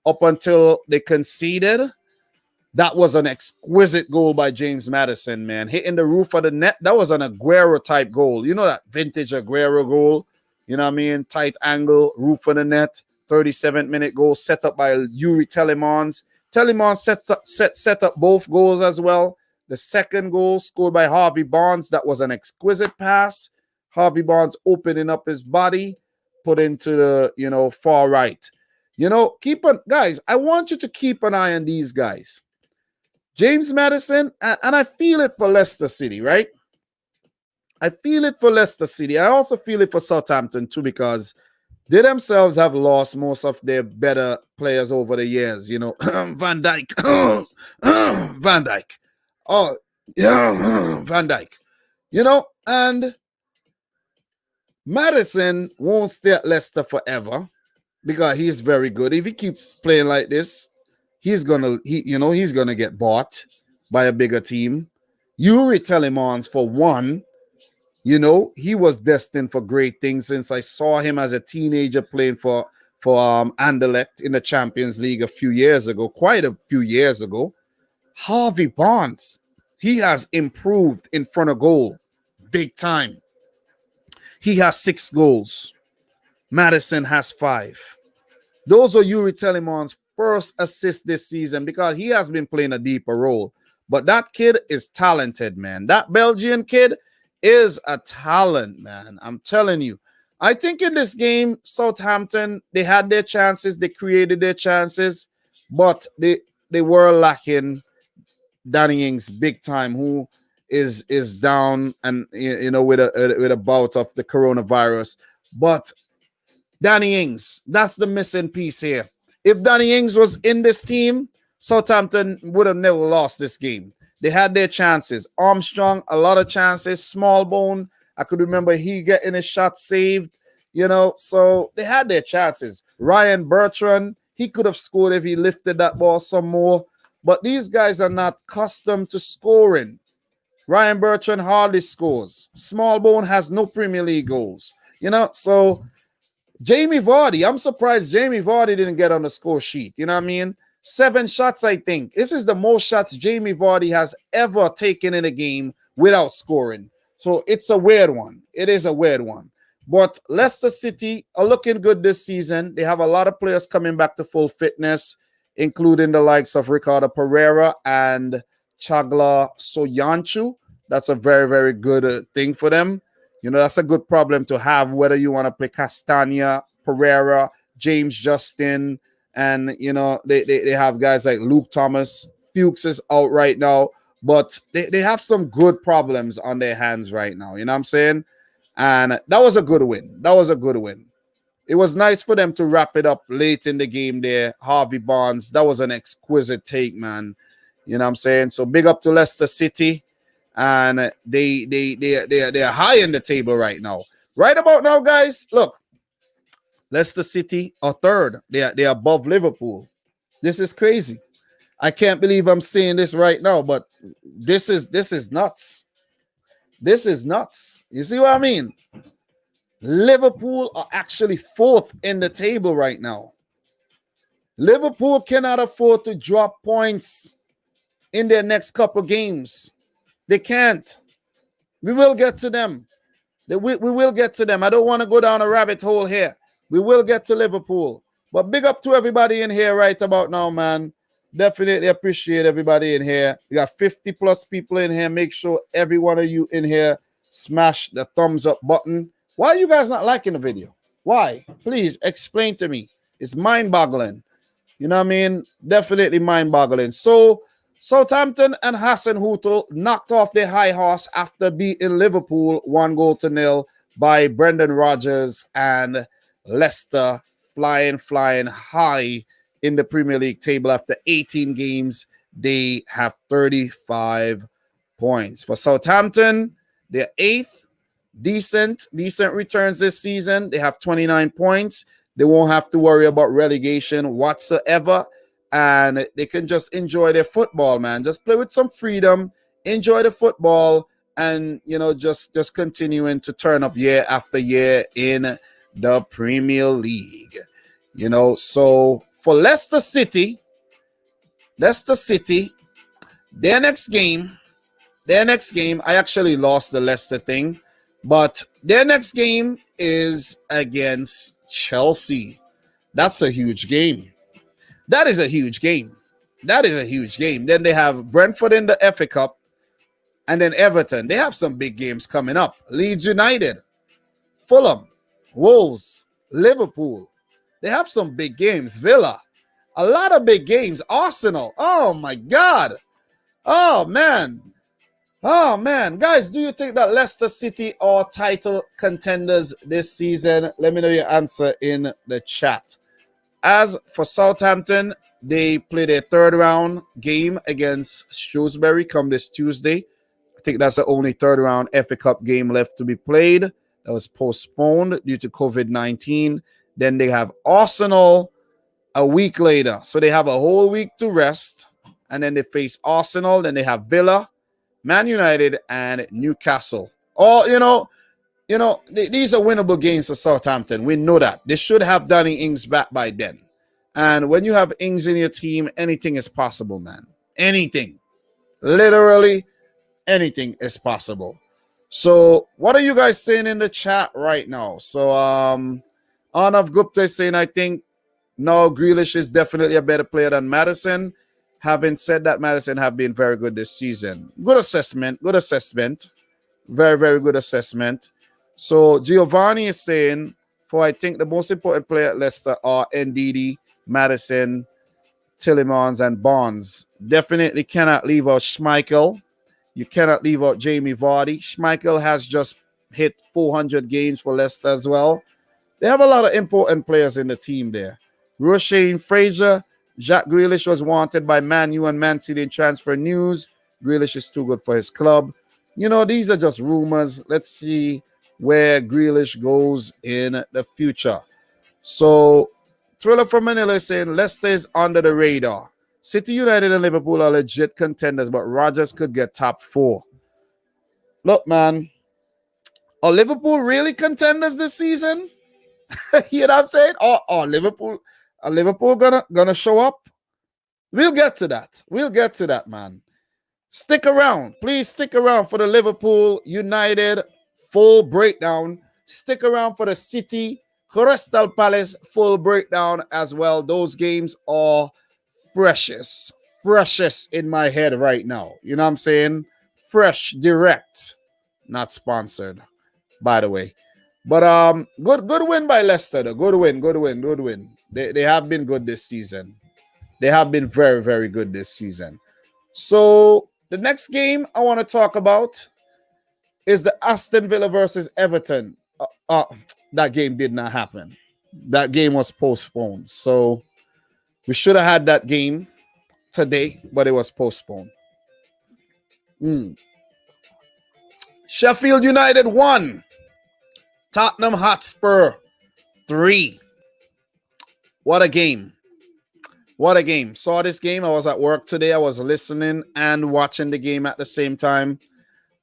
up until they conceded. That was an exquisite goal by James Maddison, man. Hitting the roof of the net. That was an Aguero-type goal. You know that vintage Aguero goal? You know what I mean? Tight angle, roof of the net. 37th-minute goal set up by Yuri Telemans. Telemans set up both goals as well. The second goal scored by Harvey Barnes. That was an exquisite pass. Harvey Barnes opening up his body, put into the, far right. Guys, I want you to keep an eye on these guys. James Maddison, and I feel it for Leicester City, right? I feel it for Leicester City. I also feel it for Southampton too, because they themselves have lost most of their better players over the years. Van Dijk. Van Dijk. Oh, yeah, Van Dijk. And Maddison won't stay at Leicester forever because he's very good. If he keeps playing like this, he's gonna get bought by a bigger team. Yuri Telemans, for one, he was destined for great things since I saw him as a teenager playing for Anderlecht in the Champions League quite a few years ago. Harvey Barnes, he has improved in front of goal big time. He has 6 goals. Maddison has 5. Those are Yuri Telemans' first assist this season because he has been playing a deeper role. But that kid is talented, man. That Belgian kid is a talent, man. I'm telling you. I think in this game, Southampton, they had their chances. They created their chances. But they were lacking Danny Ings big time, who is down and with a bout of the coronavirus. But Danny Ings, that's the missing piece here. If Danny Ings was in this team, Southampton would have never lost this game. They had their chances. Armstrong, a lot of chances. Smallbone, I could remember he getting his shot saved, so they had their chances. Ryan Bertrand, he could have scored if he lifted that ball some more, but these guys are not accustomed to scoring. Ryan Bertrand hardly scores. Smallbone has no Premier League goals, so Jamie Vardy, I'm surprised Jamie Vardy didn't get on the score sheet. You know what I mean? 7 shots, I think. This is the most shots Jamie Vardy has ever taken in a game without scoring. So it's a weird one. It is a weird one. But Leicester City are looking good this season. They have a lot of players coming back to full fitness, including the likes of Ricardo Pereira and Chagla Soyuncu. That's a very, very good thing for them. That's a good problem to have, whether you want to play Castagna, Pereira, James Justin, and, they have guys like Luke Thomas. Fuchs is out right now, but they have some good problems on their hands right now. You know what I'm saying? And that was a good win. That was a good win. It was nice for them to wrap it up late in the game there. Harvey Barnes, that was an exquisite take, man. You know what I'm saying? So big up to Leicester City. And they're high in the table right now. Right about now, guys, look, Leicester City are third. They're above Liverpool. This is crazy. I can't believe I'm saying this right now, but this is nuts. This is nuts. You see what I mean? Liverpool are actually fourth in the table right now. Liverpool cannot afford to drop points in their next couple games. They can't. We will get to them. We will get to them. I don't want to go down a rabbit hole here. We will get to Liverpool. But big up to everybody in here right about now, man. Definitely appreciate everybody in here. We got 50 plus people in here. Make sure every one of you in here smash the thumbs up button. Why are you guys not liking the video? Why? Please explain to me. It's mind-boggling. You know what I mean? Definitely mind-boggling. So, Southampton and Hasenhüttl knocked off their high horse after beating Liverpool 1-0 by Brendan Rodgers, and Leicester flying high in the Premier League table. After 18 games, they have 35 points. For Southampton, they're 8th. Decent returns this season. They have 29 points. They won't have to worry about relegation whatsoever. And they can just enjoy their football, man. Just play with some freedom, enjoy the football, and, you know, just continuing to turn up year after year in the Premier League. You know, so for Leicester City, their next game, I actually lost the Leicester thing, but their next game is against Chelsea. That's a huge game. That is a huge game. Then they have Brentford in the FA Cup, and then Everton. They have some big games coming up. Leeds United, Fulham, Wolves, Liverpool. They have some big games. Villa, a lot of big games. Arsenal. Oh, my God. Oh, man. Guys, do you think that Leicester City are title contenders this season? Let me know your answer in the chat. As for Southampton, they play their third round game against Shrewsbury come this Tuesday. I think that's the only third round FA Cup game left to be played. That was postponed due to COVID-19. Then they have Arsenal a week later. So they have a whole week to rest. And then they face Arsenal. Then they have Villa, Man United, and Newcastle. These are winnable games for Southampton. We know that. They should have Danny Ings back by then. And when you have Ings in your team, anything is possible, man. Anything. Literally, anything is possible. So, what are you guys saying in the chat right now? So, Arnav Gupta is saying, I think, no, Grealish is definitely a better player than Maddison. Having said that, Maddison have been very good this season. Good assessment. Very, very good assessment. So Giovanni is saying, I think the most important player at Leicester are Ndidi, Maddison, Tillemans, and Barnes. Definitely cannot leave out Schmeichel. You cannot leave out Jamie Vardy. Schmeichel has just hit 400 games for Leicester as well. They have a lot of important players in the team there. Roshane Fraser, Jack Grealish was wanted by Man U and Man City in transfer news. Grealish is too good for his club. You know, these are just rumors. Let's see where Grealish goes in the future. So, Thriller from Manila is saying Leicester is under the radar. City, United, and Liverpool are legit contenders, but Rodgers could get top 4. Look, man, are Liverpool really contenders this season? You know what I'm saying? Are Liverpool gonna show up? We'll get to that, man. Stick around. Please stick around for the Liverpool United full breakdown. Stick around for the City Crystal Palace full breakdown as well. Those games are freshest in my head right now. You know what I'm saying? Fresh, direct, not sponsored, by the way. But good win by Leicester, though. Good win. They have been good this season. They have been very, very good this season. So the next game I want to talk about is the Aston Villa versus Everton. That game did not happen. That game was postponed. So we should have had that game today, but it was postponed. Sheffield United 1. Tottenham Hotspur 3. What a game. Saw this game. I was at work today. I was listening and watching the game at the same time.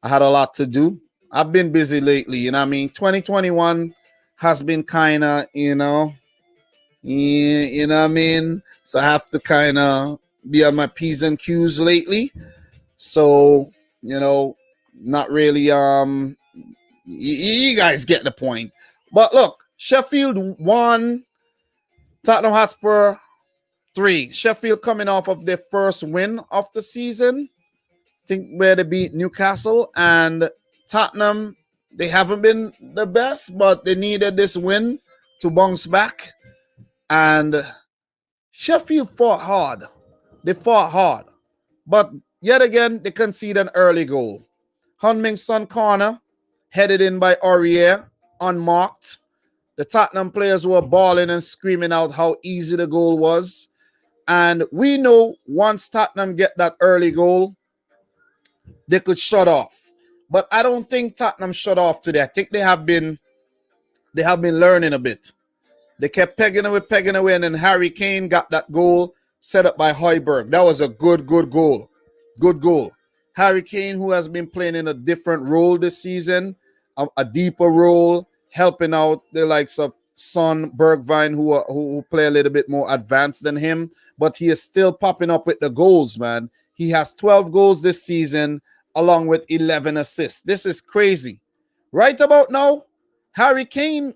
I had a lot to do. I've been busy lately, you know what I mean? 2021 has been kind of, you know what I mean? So I have to kind of be on my P's and Q's lately. So, not really, you guys get the point. But look, Sheffield 1, Tottenham Hotspur 3. Sheffield coming off of their first win of the season. I think where they beat Newcastle, and Tottenham, they haven't been the best, but they needed this win to bounce back. And Sheffield fought hard. They fought hard. But yet again, they conceded an early goal. Heung-min Son corner, headed in by Aurier, unmarked. The Tottenham players were bawling and screaming out how easy the goal was. And we know once Tottenham get that early goal, they could shut off. But I don't think Tottenham shut off today. I think they have been learning a bit. They kept pegging away, and then Harry Kane got that goal set up by Højbjerg. That was a good goal. Good goal. Harry Kane, who has been playing in a different role this season, a deeper role, helping out the likes of Son, Bergwijn, who play a little bit more advanced than him, but he is still popping up with the goals, man. He has 12 goals this season, along with 11 assists. This is crazy. Right about now, Harry Kane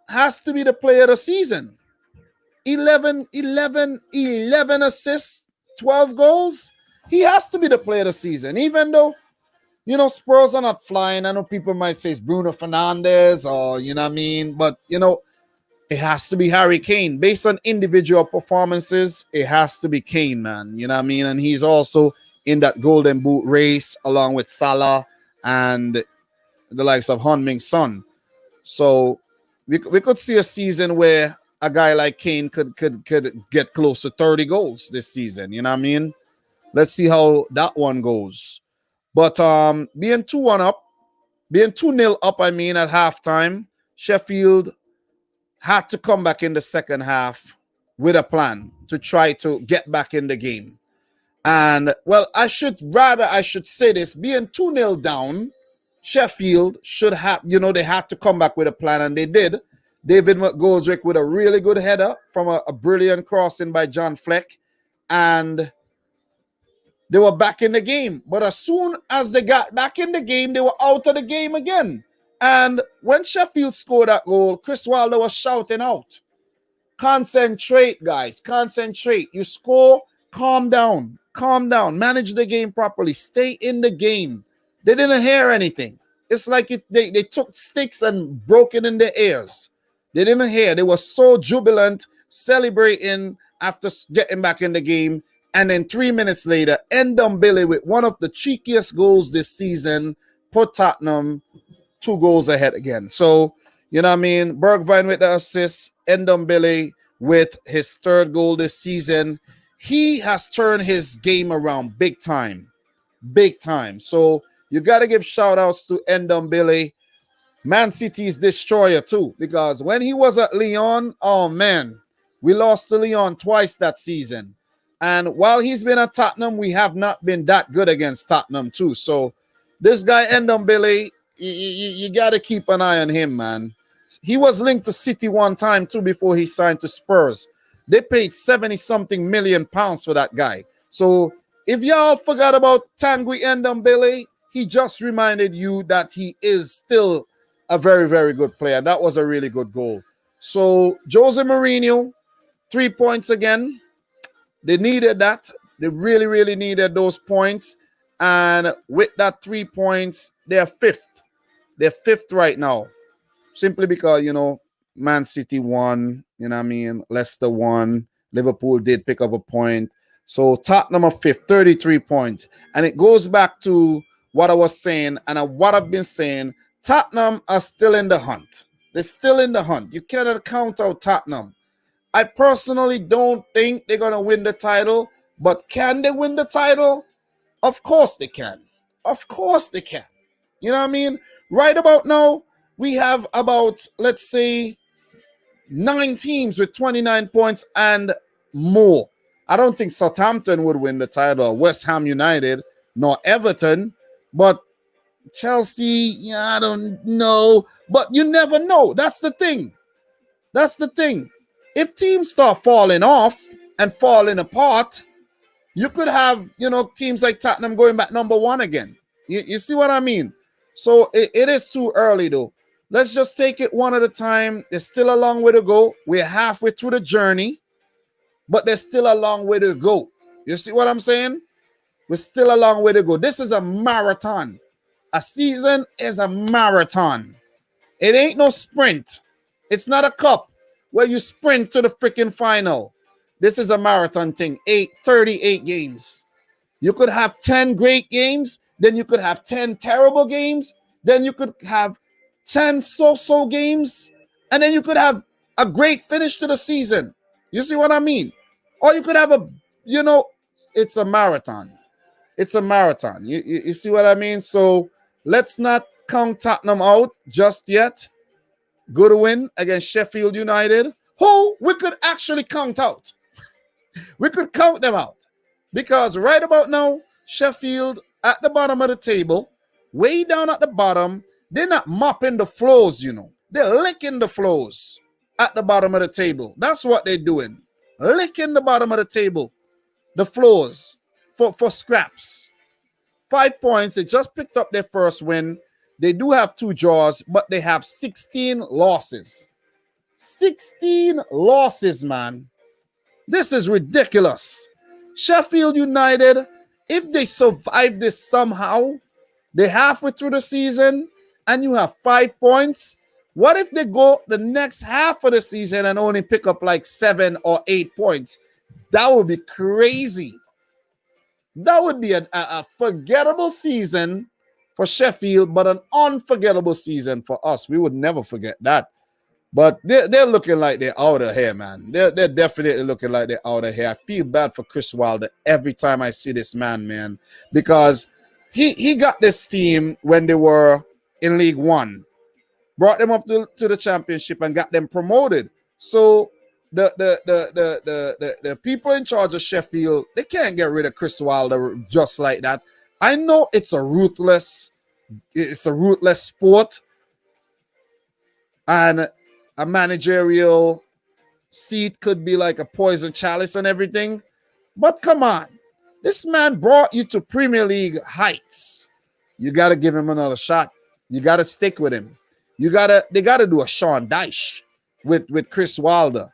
has to be the player of the season. 11 assists, 12 goals. He has to be the player of the season, even though, Spurs are not flying. I know people might say it's Bruno Fernandes or, you know what I mean? But, it has to be Harry Kane. Based on individual performances, it has to be Kane, man. You know what I mean? And he's also in that golden boot race along with Salah and the likes of Heung-min Son. So we could see a season where a guy like Kane could get close to 30 goals this season. You know what I mean? Let's see how that one goes. But being 2-1 up, being 2-0 up, at halftime, Sheffield had to come back in the second half with a plan to try to get back in the game. And, well, I should say this, being 2-0 down, Sheffield should have, they had to come back with a plan, and they did. David McGoldrick with a really good header from a brilliant crossing by John Fleck, and they were back in the game. But as soon as they got back in the game, they were out of the game again. And when Sheffield scored that goal, Chris Wilder was shouting out, concentrate, guys, concentrate. You score, calm down, manage the game properly, stay in the game. They didn't hear anything. It's like they took sticks and broke it in their ears. They didn't hear. They were so jubilant, celebrating after getting back in the game. And then 3 minutes later, Ndombele with one of the cheekiest goals this season put Tottenham 2 goals ahead again. So, you know what I mean? Bergwijn with the assist, Ndombele with his 3rd goal this season. He has turned his game around big time. Big time. So you got to give shout outs to Ndombele, Man City's destroyer too, because when he was at Lyon, oh man, we lost to Lyon twice that season. And while he's been at Tottenham, we have not been that good against Tottenham too. So this guy Ndombele, you got to keep an eye on him, man. He was linked to City one time too before he signed to Spurs. They paid 70-something million pounds for that guy. So if y'all forgot about Tanguy Ndombele, he just reminded you that he is still a very, very good player. That was a really good goal. So Jose Mourinho, 3 points again. They needed that. They really, really needed those points. And with that 3 points, they're 5th. They're 5th right now. Simply because, Man City won, Leicester won. Liverpool did pick up a point. So Tottenham are 5th, 33 points. And it goes back to what I was saying and what I've been saying. Tottenham are still in the hunt. They're still in the hunt. You cannot count out Tottenham. I personally don't think they're going to win the title, but can they win the title? Of course they can. Of course they can. You know what I mean? Right about now, we have about, let's say, 9 teams with 29 points and more. I don't think Southampton would win the title, or West Ham United, nor Everton, but Chelsea, yeah, I don't know. But you never know. That's the thing. That's the thing. If teams start falling off and falling apart, you could have, teams like Tottenham going back number one again. You see what I mean? So it is too early, though. Let's just take it one at a time. There's still a long way to go. We're halfway through the journey, but there's still a long way to go. You see what I'm saying? We're still a long way to go. This is a marathon. A season is a marathon. It ain't no sprint. It's not a cup where you sprint to the freaking final. This is a marathon thing. 38 games. You could have 10 great games. Then you could have 10 terrible games. Then you could have 10 so-so games. And then you could have a great finish to the season. You see what I mean? Or you could have it's a marathon. It's a marathon. You see what I mean? So let's not count Tottenham out just yet. Good win against Sheffield United, who we could actually count out. We could count them out. Because right about now, Sheffield at the bottom of the table, way down at the bottom, they're not mopping the floors, They're licking the floors at the bottom of the table. That's what they're doing. Licking the bottom of the table, the floors for scraps. 5 points. They just picked up their first win. They do have 2 draws, but they have 16 losses. 16 losses, man. This is ridiculous. Sheffield United, if they survive this somehow, they're halfway through the season and you have 5 points. What if they go the next half of the season and only pick up like 7 or 8 points? That would be crazy. That would be a forgettable season for Sheffield, but an unforgettable season for us. We would never forget that. But they're looking like they're out of here, man. They're definitely looking like they're out of here. I feel bad for Chris Wilder every time I see this man, because he got this team when they were in League One, brought them up to the championship and got them promoted. So the people in charge of Sheffield, they can't get rid of Chris Wilder just like that. I know it's a ruthless sport, and a managerial seat could be like a poison chalice and everything. But come on, this man brought you to Premier League heights. You got to give him another shot. You got to stick with him. They got to do a Sean Dyche with Chris Wilder.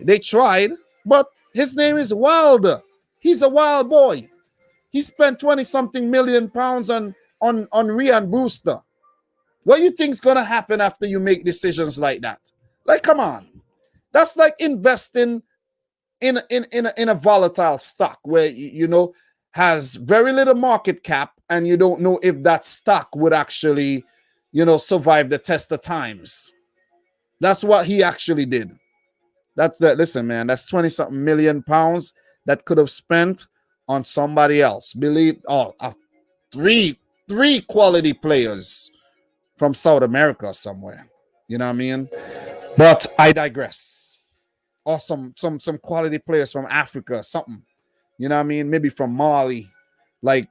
They tried, but his name is Wilder. He's a wild boy. He spent 20-something million pounds on Ryan Brewster. What do you think's gonna happen after you make decisions like that? Like, come on. That's like investing in a volatile stock where has very little market cap, and you don't know if that stock would actually, survive the test of times. That's what he actually did. Listen, man, that's 20-something million pounds that could have spent on somebody else. Three quality players from South America somewhere. You know what I mean? But I digress. Or some quality players from Africa, something. You know what I mean? Maybe from Mali, like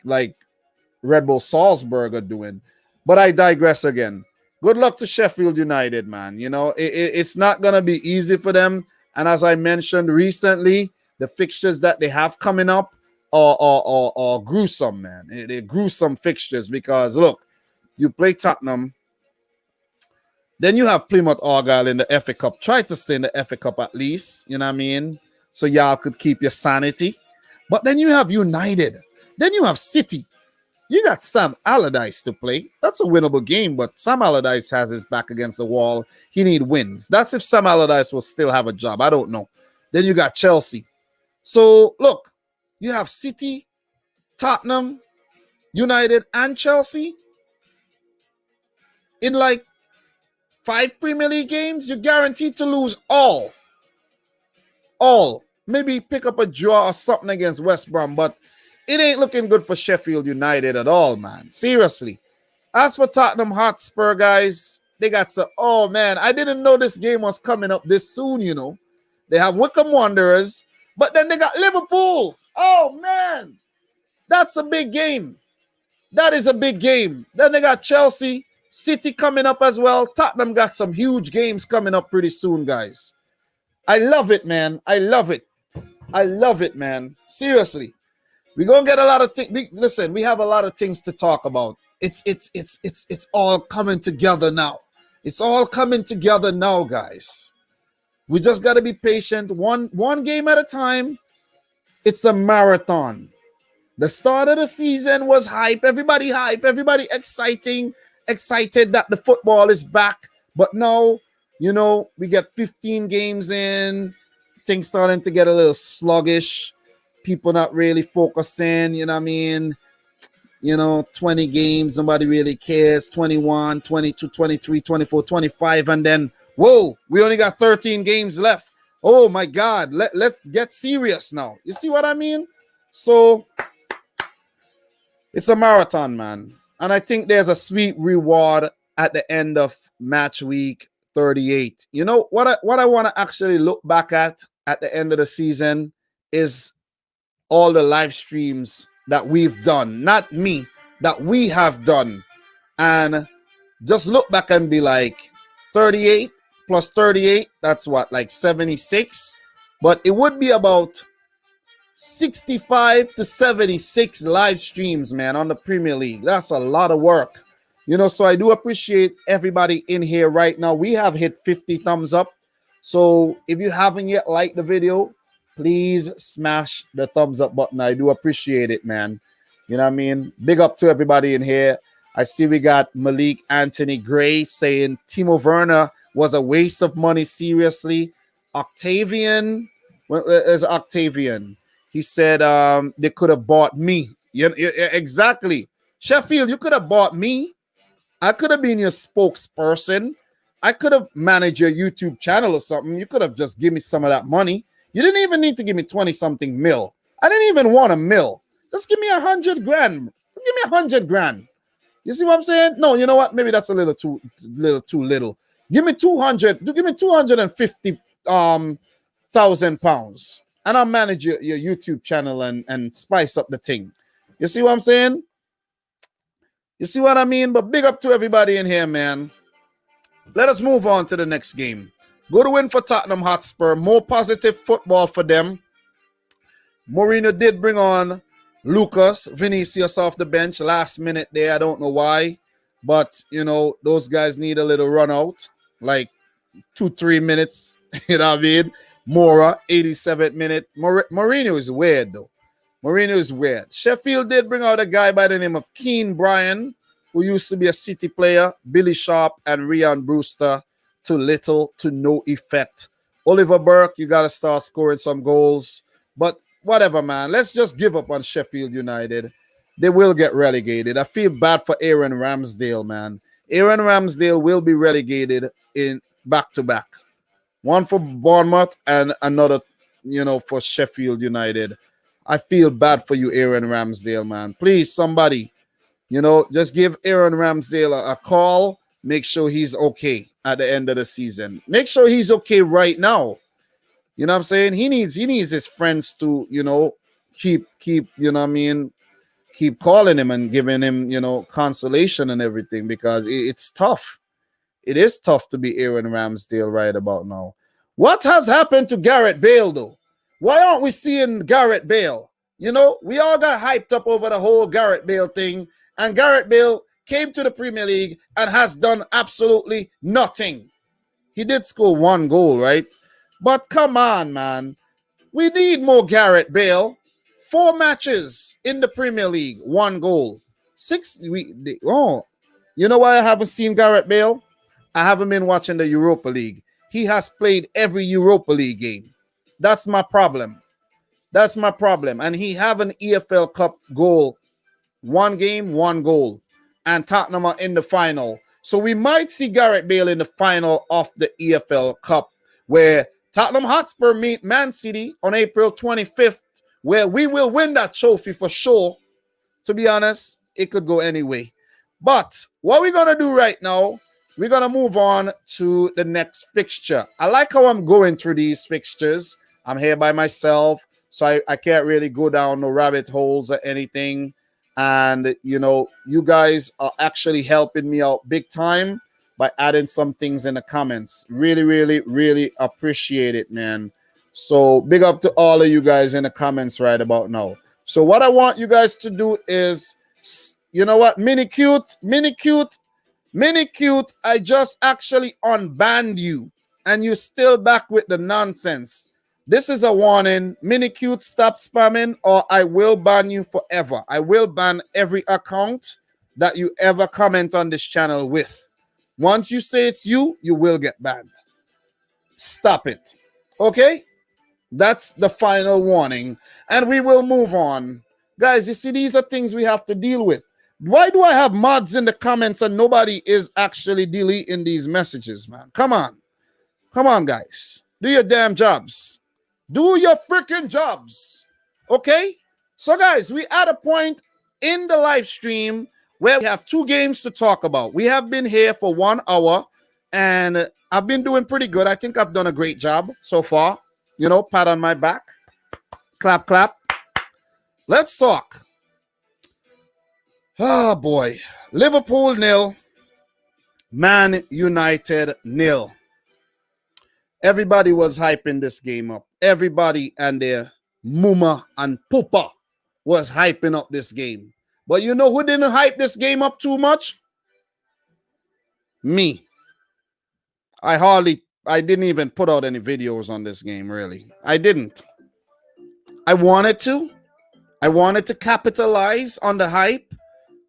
Red Bull Salzburg are doing. But I digress again. Good luck to Sheffield United, man. It's not going to be easy for them. And as I mentioned recently, the fixtures that they have coming up are gruesome, man. They're gruesome fixtures because, look, you play Tottenham, then you have Plymouth Argyle in the FA Cup. Try to stay in the FA Cup at least, you know what I mean? So y'all could keep your sanity. But then you have United. Then you have City. You got Sam Allardyce to play. That's a winnable game, but Sam Allardyce has his back against the wall. He need wins. That's if Sam Allardyce will still have a job. I don't know. Then you got Chelsea. So, look, you have City, Tottenham, United, and Chelsea in like 5 Premier League games. You're guaranteed to lose all. Maybe pick up a draw or something against West Brom, but it ain't looking good for Sheffield United at all, man. Seriously. As for Tottenham Hotspur, guys, they got oh, man, I didn't know this game was coming up this soon, They have Wycombe Wanderers, but then they got Liverpool. Oh, man. That's a big game. That is a big game. Then they got Chelsea, City coming up as well. Tottenham got some huge games coming up pretty soon, guys. I love it, man. I love it. I love it, man. Seriously. We're gonna get a lot of things. Listen, we have a lot of things to talk about. It's all coming together now. It's all coming together now, guys. We just gotta be patient. One game at a time. It's a marathon. The start of the season was hype. Everybody excited that the football is back. But now, we get 15 games in. Things starting to get a little sluggish. People not really focusing, 20 games, nobody really cares. 21, 22, 23, 24, 25, and then, whoa, we only got 13 games left. Oh my God, let's get serious now. You see what I mean? So, it's a marathon, man. And I think there's a sweet reward at the end of match week 38. You know, what I want to actually look back at the end of the season is all the live streams that we've done, not me, that we have done. And just look back and be like, 38 plus 38, that's what, like 76? But it would be about 65 to 76 live streams, man, on the Premier League. That's a lot of work. So I do appreciate everybody in here right now. We have hit 50 thumbs up. So if you haven't yet liked the video, please smash the thumbs up button. I do appreciate it, man. You know what I mean? Big up to everybody in here. I see we got Malik Anthony Gray saying Timo Werner was a waste of money. Seriously. Octavian. Where's Octavian? He said they could have bought me. Exactly. Sheffield, you could have bought me. I could have been your spokesperson. I could have managed your YouTube channel or something. You could have just given me some of that money. You didn't even need to give me 20-something mil. I didn't even want a mil. Just give me 100 grand. Give me 100 grand. You see what I'm saying? No, you know what? Maybe that's a little too little. Give me 200. Give me 250,000 pounds, and I'll manage your YouTube channel and spice up the thing. You see what I'm saying? You see what I mean? But big up to everybody in here, man. Let us move on to the next game. Good win for Tottenham Hotspur. More positive football for them. Mourinho did bring on Lucas Vinicius off the bench last minute there. I don't know why. But, those guys need a little run out. Like 2-3 minutes. You know what I mean? Mora, 87th minute. Mourinho is weird, though. Mourinho is weird. Sheffield did bring out a guy by the name of Keane Bryan, who used to be a City player. Billy Sharp and Ryan Brewster, to little to no effect. Oliver Burke, you got to start scoring some goals. But whatever, man. Let's just give up on Sheffield United. They will get relegated. I feel bad for Aaron Ramsdale, man. Aaron Ramsdale will be relegated in back-to-back. One for Bournemouth and another, for Sheffield United. I feel bad for you, Aaron Ramsdale, man. Please, somebody, just give Aaron Ramsdale a call. Make sure he's okay at the end of the season. Make sure he's okay right now. You know what I'm saying? He needs his friends to, keep, keep calling him and giving him, consolation and everything, because it's tough. It is tough to be Aaron Ramsdale right about now. What has happened to Gareth Bale, though? Why aren't we seeing Gareth Bale? We all got hyped up over the whole Gareth Bale thing, and Gareth Bale came to the Premier League and has done absolutely nothing. He did score 1 goal, right? But come on, man. We need more Gareth Bale. 4 matches in the Premier League, 1 goal. 6. You know why I haven't seen Gareth Bale? I haven't been watching the Europa League. He has played every Europa League game. That's my problem. And he have an EFL Cup goal. 1 game, 1 goal. And Tottenham are in the final. So we might see Gareth Bale in the final of the EFL Cup, where Tottenham Hotspur meet Man City on April 25th, where we will win that trophy for sure. To be honest, it could go anyway. But what we're going to do right now, we're going to move on to the next fixture. I like how I'm going through these fixtures. I'm here by myself, so I can't really go down no rabbit holes or anything. And you know, you guys are actually helping me out big time by adding some things in the comments. Really, really, really appreciate it, man. So big up to all of you guys in the comments right about now. So what I want you guys to do is, you know what, mini cute, I just actually unbanned you and you still back with the nonsense. This is a warning. Mini cute, stop spamming or I will ban you forever. I will ban every account that you ever comment on this channel with. Once you say it's you, you will get banned. Stop it. Okay? That's the final warning. And we will move on. Guys, you see, these are things we have to deal with. Why do I have mods in the comments and nobody is actually deleting these messages, man? Come on. Come on, guys. Do your damn jobs. Do your freaking jobs. Okay? So, guys, we at a point in the live stream where we have 2 games to talk about. We have been here for 1 hour and I've been doing pretty good. I think I've done a great job so far. You know, pat on my back. Clap, clap. Let's talk. Oh, boy. Liverpool 0. Man United 0. Everybody was hyping this game up. Everybody and their muma and pupa was hyping up this game. But you know who didn't hype this game up too much? Me. I didn't even put out any videos on this game, really. I didn't. I wanted to. I wanted to capitalize on the hype.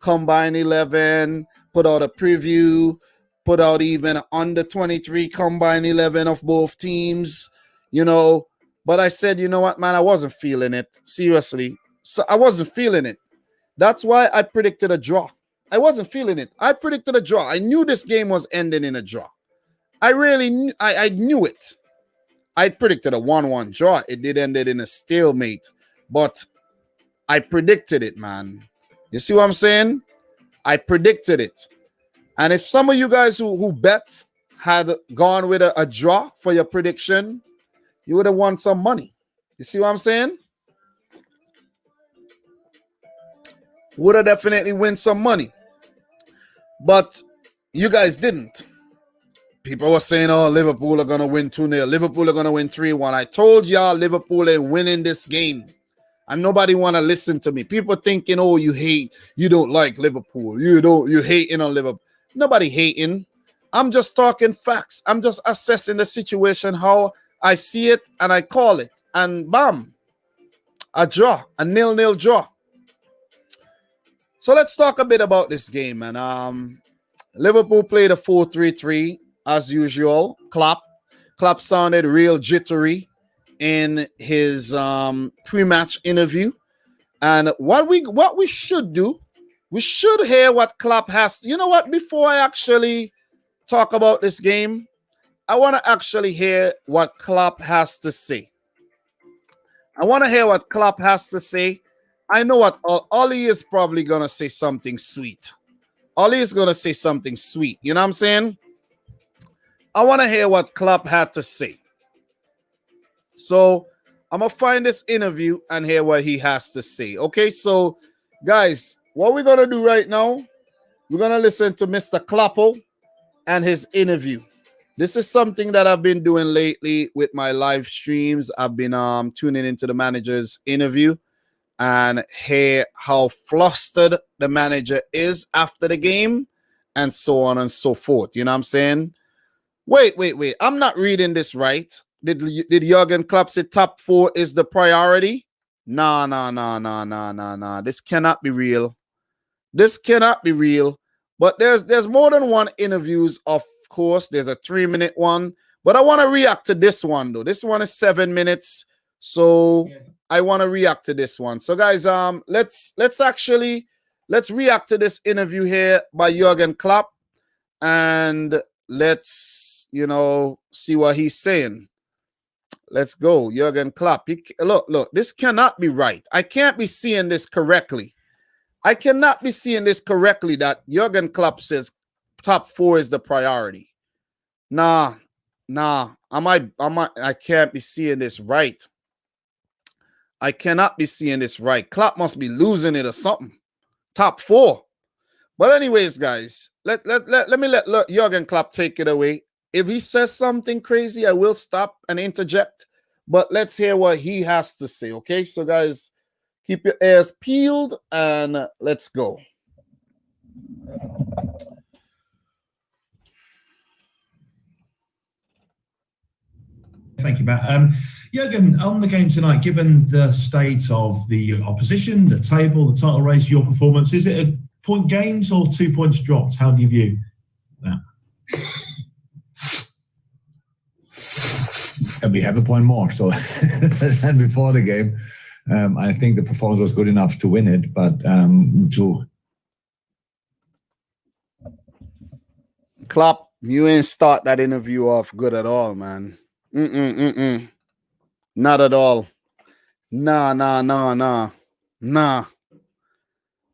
Combine 11, put out a preview, put out even under 23 combine 11 of both teams, you know. But I said, you know what, man, I wasn't feeling it. Seriously. So I wasn't feeling it. That's why I predicted a draw. I wasn't feeling it. I predicted a draw. I knew this game was ending in a draw. I really knew, I knew it. I predicted a 1-1 draw. It did end in a stalemate. But I predicted it, man. You see what I'm saying? I predicted it. And if some of you guys who bet had gone with a draw for your prediction, you would have won some money. You see what I'm saying? Would have definitely win some money. But you guys didn't. People were saying, oh, Liverpool are going to win 2-0. Liverpool are going to win 3-1. I told y'all Liverpool ain't winning this game. And nobody want to listen to me. People thinking, oh, you don't like Liverpool. You're hating on Liverpool. Nobody hating. I'm just talking facts. I'm just assessing the situation, how I see it, and I call it. And bam, a draw, a 0-0 draw. So let's talk a bit about this game. And Liverpool played a 4-3-3 as usual. Klopp sounded real jittery in his pre-match interview. And what we should do, we should hear what Klopp has. You know what? Before I actually talk about this game, I want to actually hear what Klopp has to say. I want to hear what Klopp has to say. I know what Ollie is probably going to say something sweet. Ollie is going to say something sweet. You know what I'm saying? I want to hear what Klopp had to say. So I'm going to find this interview and hear what he has to say. Okay, so guys, what we're going to do right now, we're going to listen to Mr. Kloppo and his interview. This is something that I've been doing lately with my live streams. I've been tuning into the manager's interview and hear how flustered the manager is after the game and so on and so forth. You know what I'm saying? Wait. I'm not reading this right. Did Jurgen Klopp say top 4 is the priority? Nah. This cannot be real. This cannot be real. But there's more than one interviews, of course. There's a 3-minute one. But I want to react to this one, though. This one is 7 minutes. So yes. I want to react to this one. So, guys, let's react to this interview here by Jurgen Klopp. And let's, see what he's saying. Let's go, Jurgen Klopp. Look, this cannot be right. I can't be seeing this correctly. I cannot be seeing this correctly that Jurgen Klopp says top 4 is the priority. Nah. I can't be seeing this right. I cannot be seeing this right. Klopp must be losing it or something. top 4. But anyways, guys, let me let Jurgen Klopp take it away. If he says something crazy, I will stop and interject. But let's hear what he has to say, okay? So, guys, keep your ears peeled and let's go. Thank you, Matt. Jurgen, on the game tonight, given the state of the opposition, the table, the title race, your performance, is it a point games or 2 points dropped? How do you view that? And we have a point more, so than before the game. I think the performance was good enough to win it, but Klopp, you ain't start that interview off good at all, man. Not at all. Nah.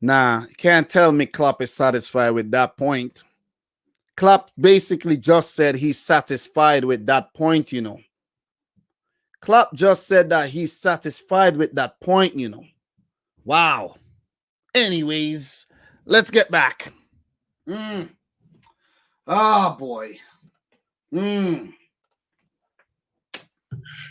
You can't tell me Klopp is satisfied with that point. Klopp basically just said he's satisfied with that point, you know. Klopp just said that he's satisfied with that point, you know. Wow. Anyways, let's get back. Oh, boy.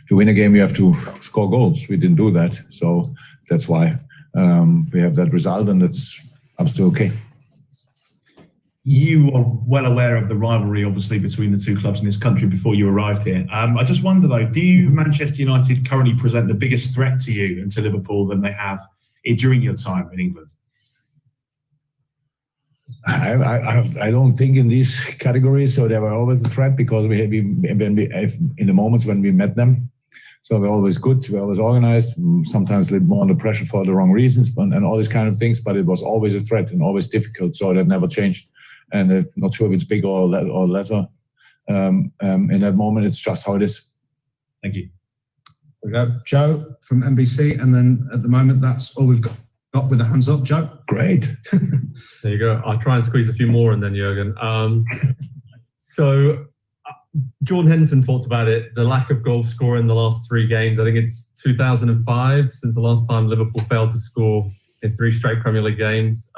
To win a game, you have to score goals. We didn't do that, so that's why we have that result, and that's absolutely okay. You are well aware of the rivalry, obviously, between the two clubs in this country before you arrived here. I just wonder, though, do you, Manchester United, currently present the biggest threat to you and to Liverpool than they have during your time in England? I don't think in these categories, so they were always a threat because in the moments when we met them, so we're always good, we're always organized, sometimes a little more under pressure for the wrong reasons and all these kind of things, but it was always a threat and always difficult, so that never changed. And I'm not sure if it's bigger or lesser. In that moment, it's just how it is. Thank you. We go Joe from NBC, and then at the moment, that's all we've got with the hands up. Joe? Great. There you go. I'll try and squeeze a few more and then Jurgen. So Jordan Henderson talked about it, the lack of goal scoring in the last 3 games. I think it's 2005 since the last time Liverpool failed to score in 3 straight Premier League games.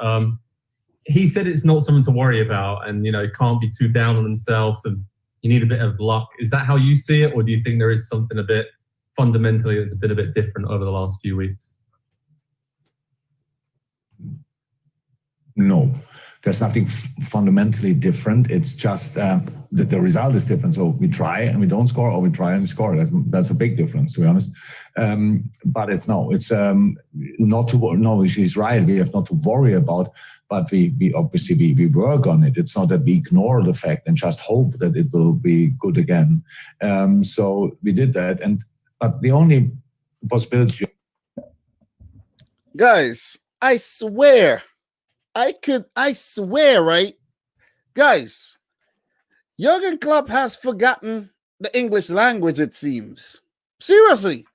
He said it's not something to worry about and, you know, can't be too down on themselves and you need a bit of luck. Is that how you see it, or do you think there is something a bit fundamentally that's been a bit different over the last few weeks? No, there's nothing fundamentally different. It's just that the result is different. So we try and we don't score, or we try and we score. That's a big difference, to be honest. But it's not to worry. No, she's right. We have not to worry about, but we obviously we work on it. It's not that we ignore the fact and just hope that it will be good again. So we did that, but the only possibility, guys, I swear, right? Guys, Jurgen Klopp has forgotten the English language, it seems. Seriously,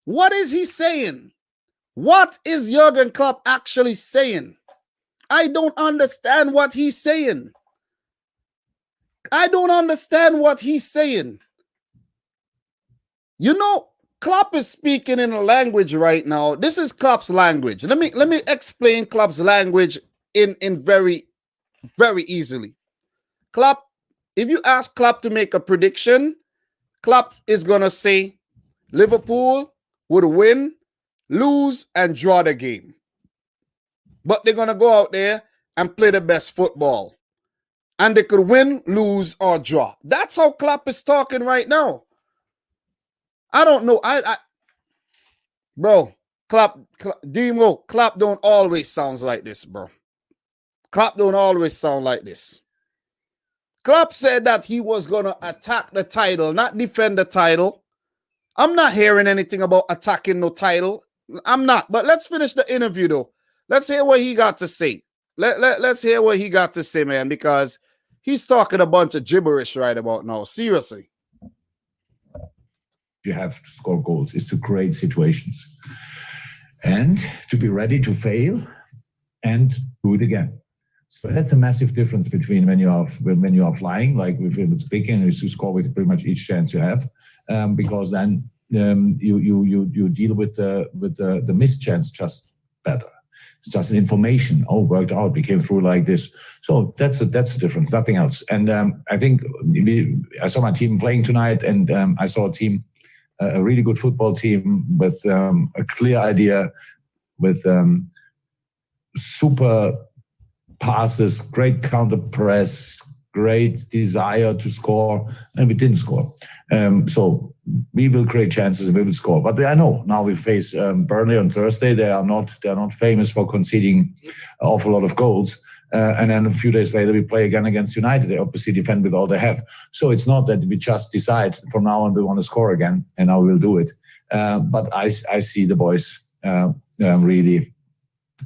what is he saying? What is Jurgen Klopp actually saying? I don't understand what he's saying. You know, Klopp is speaking in a language right now. This is Klopp's language. Let me explain Klopp's language in very, very easily. Klopp, if you ask Klopp to make a prediction, Klopp is gonna say Liverpool would win, lose, and draw the game. But they're gonna go out there and play the best football. And they could win, lose, or draw. That's how Klopp is talking right now. I don't know. Bro, Klopp don't always sound like this, bro. Klopp don't always sound like this. Klopp said that he was going to attack the title, not defend the title. I'm not hearing anything about attacking no title. I'm not. But let's finish the interview, though. Let's hear what he got to say. Let's hear what he got to say, man, because he's talking a bunch of gibberish right about now. Seriously. You have to score goals, is to create situations and to be ready to fail and do it again. So that's a massive difference between when you are flying, like with speaking, is to score with pretty much each chance you have, because then you deal with the missed chance just better. It's just an information. Oh, worked out. We came through like this. So that's the difference. Nothing else. And I think I saw my team playing tonight, and I saw a really good football team with a clear idea, with super passes, great counter press, great desire to score, and we didn't score. So we will create chances and we will score. But I know now we face Burnley on Thursday. They are not famous for conceding an awful lot of goals. And then a few days later we play again against United. They obviously defend with all they have. So it's not that we just decide from now on we want to score again and now we'll do it. But I see the boys really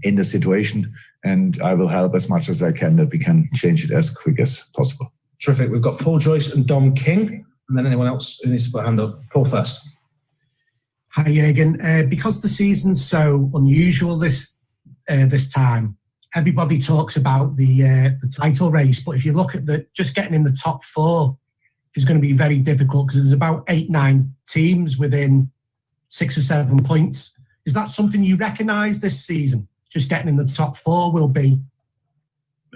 in the situation, and I will help as much as I can that we can change it as quick as possible. Terrific. We've got Paul Joyce and Dom King, and then anyone else who needs to put a hand up. Paul first. Hi, Jürgen. Because the season's so unusual this time, everybody talks about the title race, but if you look at just getting in the top 4 is going to be very difficult because there's about 8-9 teams within 6 or 7 points. Is that something you recognise this season? Just getting in the top 4 will be.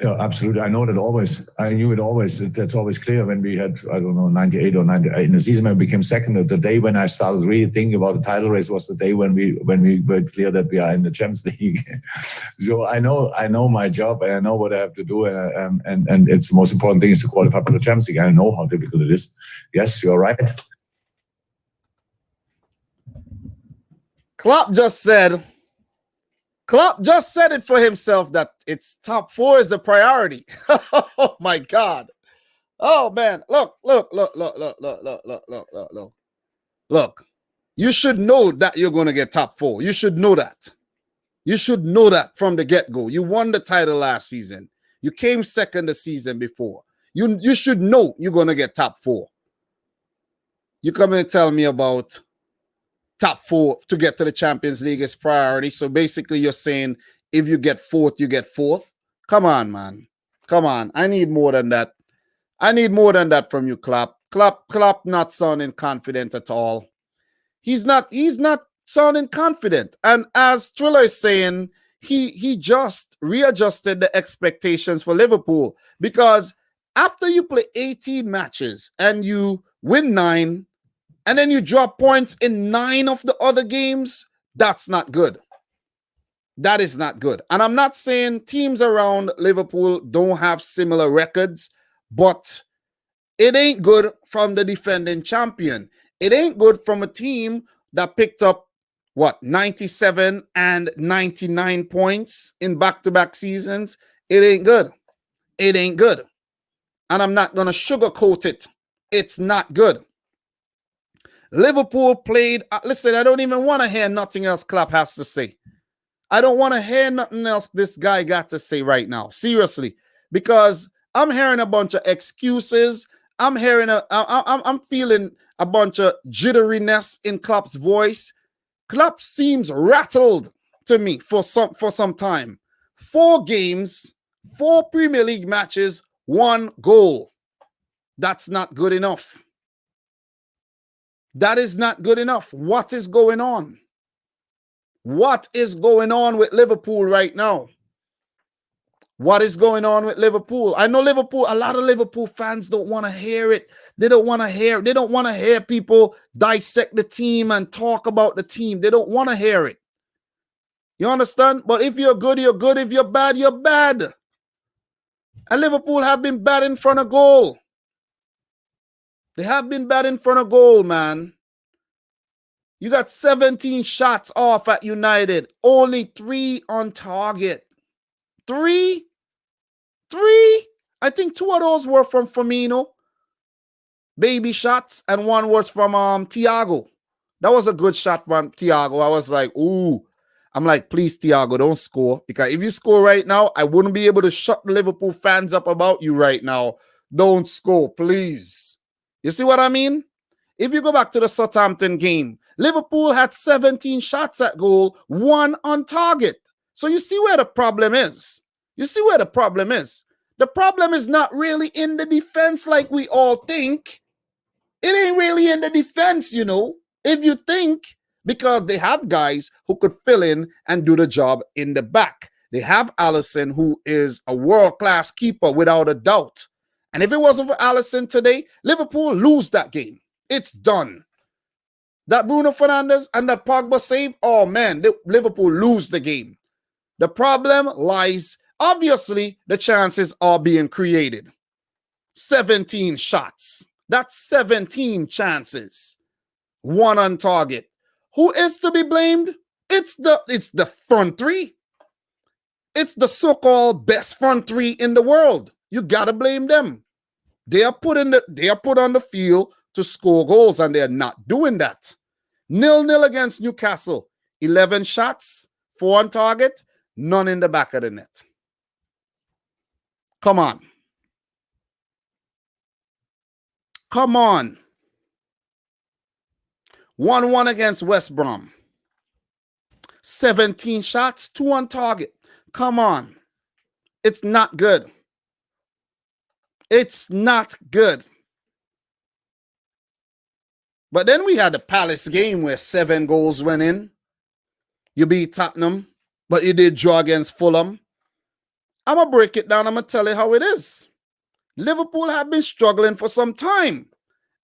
Yeah, absolutely. I know that always. I knew it always. That's always clear when we had, 98 or 98 in the season when we became second. The day when I started really thinking about the title race was the day when we were clear that we are in the Champions League. So I know my job and I know what I have to do. And it's the most important thing is to qualify for the Champions League. I know how difficult it is. Yes, you're right. Klopp just said it for himself that it's top 4 is the priority. Oh my God. Oh man. Look. Look. You should know that you're going to get top 4. You should know that. You should know that from the get-go. You won the title last season. You came second the season before. You should know you're going to get top 4. You come and tell me about top 4 to get to the Champions League is priority. So basically you're saying if you get 4th, you get 4th. Come on, man. Come on. I need more than that. I need more than that from you, Klopp. Klopp not sounding confident at all. He's not sounding confident. And as Triller is saying, he just readjusted the expectations for Liverpool, because after you play 18 matches and you win 9, and then you drop points in 9 of the other games, that's not good. That is not good. And I'm not saying teams around Liverpool don't have similar records, but it ain't good from the defending champion. It ain't good from a team that picked up, 97 and 99 points in back-to-back seasons. It ain't good. It ain't good. And I'm not going to sugarcoat it. It's not good. Liverpool played, listen, I don't even want to hear nothing else Klopp has to say. I don't want to hear nothing else this guy got to say right now, seriously, because I'm hearing a bunch of excuses. I'm feeling a bunch of jitteriness in Klopp's voice. Klopp seems rattled to me for some time. 4 games, 4 Premier League matches, 1 goal. That's not good enough. That is not good enough. What is going on? What is going on with Liverpool right now? What is going on with Liverpool? I know Liverpool, a lot of Liverpool fans don't want to hear it. They don't want to hear people dissect the team and talk about the team. They don't want to hear it. You understand? But if you're good, you're good. If you're bad, you're bad. And Liverpool have been bad in front of goal. They have been bad in front of goal, man. You got 17 shots off at United. Only 3 on target. 3? I think 2 of those were from Firmino. Baby shots. And 1 was from Thiago. That was a good shot from Thiago. I was like, ooh. I'm like, please, Thiago, don't score. Because if you score right now, I wouldn't be able to shut the Liverpool fans up about you right now. Don't score, please. You see what I mean? If you go back to the Southampton game, Liverpool had 17 shots at goal, 1 on target. So you see where the problem is. You see where the problem is. The problem is not really in the defense like we all think. It ain't really in the defense, you know. If you think because they have guys who could fill in and do the job in the back. They have Alisson, who is a world-class keeper without a doubt. And if it wasn't for Alisson today, Liverpool lose that game. It's done. That Bruno Fernandes and that Pogba save, oh man, Liverpool lose the game. The problem lies, obviously, the chances are being created. 17 shots. That's 17 chances. 1 on target. Who is to be blamed? It's the front three. It's the so-called best front three in the world. You gotta blame them. They are put on the field to score goals, and they're not doing that. 0-0 against Newcastle. 11 shots, 4 on target, none in the back of the net. Come on. Come on. 1-1 against West Brom. 17 shots, 2 on target. Come on. It's not good. It's not good. But then we had the Palace game where 7 goals went in. You beat Tottenham, but you did draw against Fulham. I'm going to break it down. I'm going to tell you how it is. Liverpool have been struggling for some time,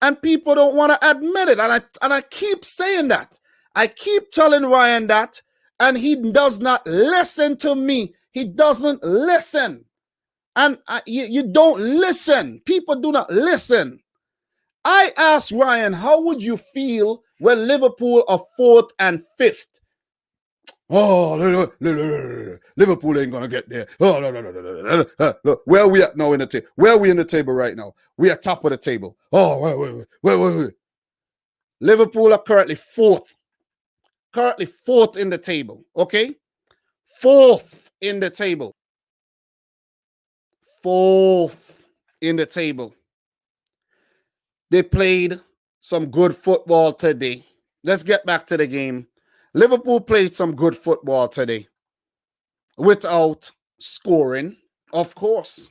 and people don't want to admit it. And I keep saying that. I keep telling Ryan that, and he does not listen to me. He doesn't listen. And you don't listen. People do not listen. I asked Ryan, how would you feel when Liverpool are 4th and 5th? Oh, Liverpool ain't gonna get there. Oh, no. Look, where are we at now in the table? Where are we in the table right now? We are top of the table. Oh, wait. Liverpool are currently 4th. Currently 4th in the table. Okay? 4th in the table. 4th in the table. They played some good football today. Let's get back to the game. Liverpool played some good football today without scoring, of course.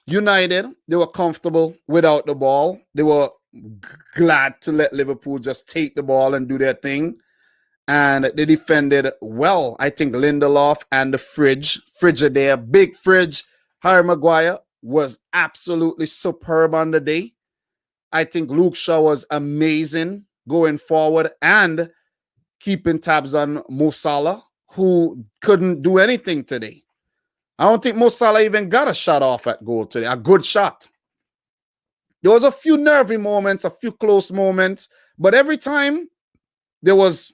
United, they were comfortable without the ball. They were glad to let Liverpool just take the ball and do their thing. And they defended well. I think Lindelof and the Fridge there, big Fridge, Harry Maguire was absolutely superb on the day. I think Luke Shaw was amazing going forward and keeping tabs on Mo Salah, who couldn't do anything today. I don't think Mo Salah even got a shot off at goal today, a good shot. There was a few nervy moments, a few close moments, but every time there was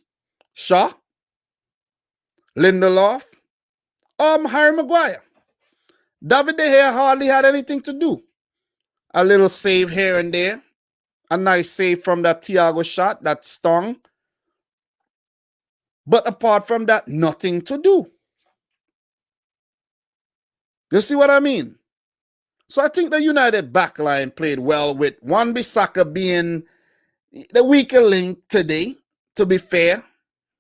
Shaw, Lindelof, Harry Maguire. David De Gea hardly had anything to do. A little save here and there. A nice save from that Thiago shot that stung. But apart from that, nothing to do. You see what I mean? So I think the United backline played well, with Wan-Bissaka being the weaker link today, to be fair.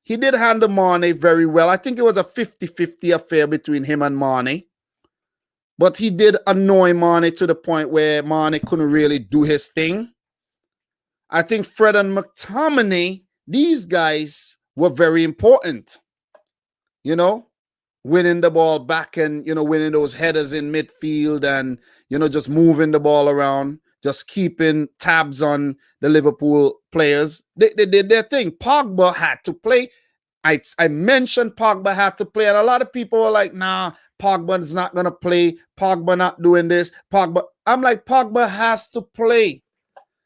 He did handle Mane very well. I think it was a 50-50 affair between him and Mane. But he did annoy Mane to the point where Mane couldn't really do his thing. I think Fred and McTominay, these guys were very important. You know, winning the ball back and, winning those headers in midfield and, just moving the ball around, just keeping tabs on the Liverpool players. They did their thing. Pogba had to play. I mentioned Pogba had to play, and a lot of people were like, nah, Pogba's not going to play. Pogba not doing this. Pogba. I'm like, Pogba has to play.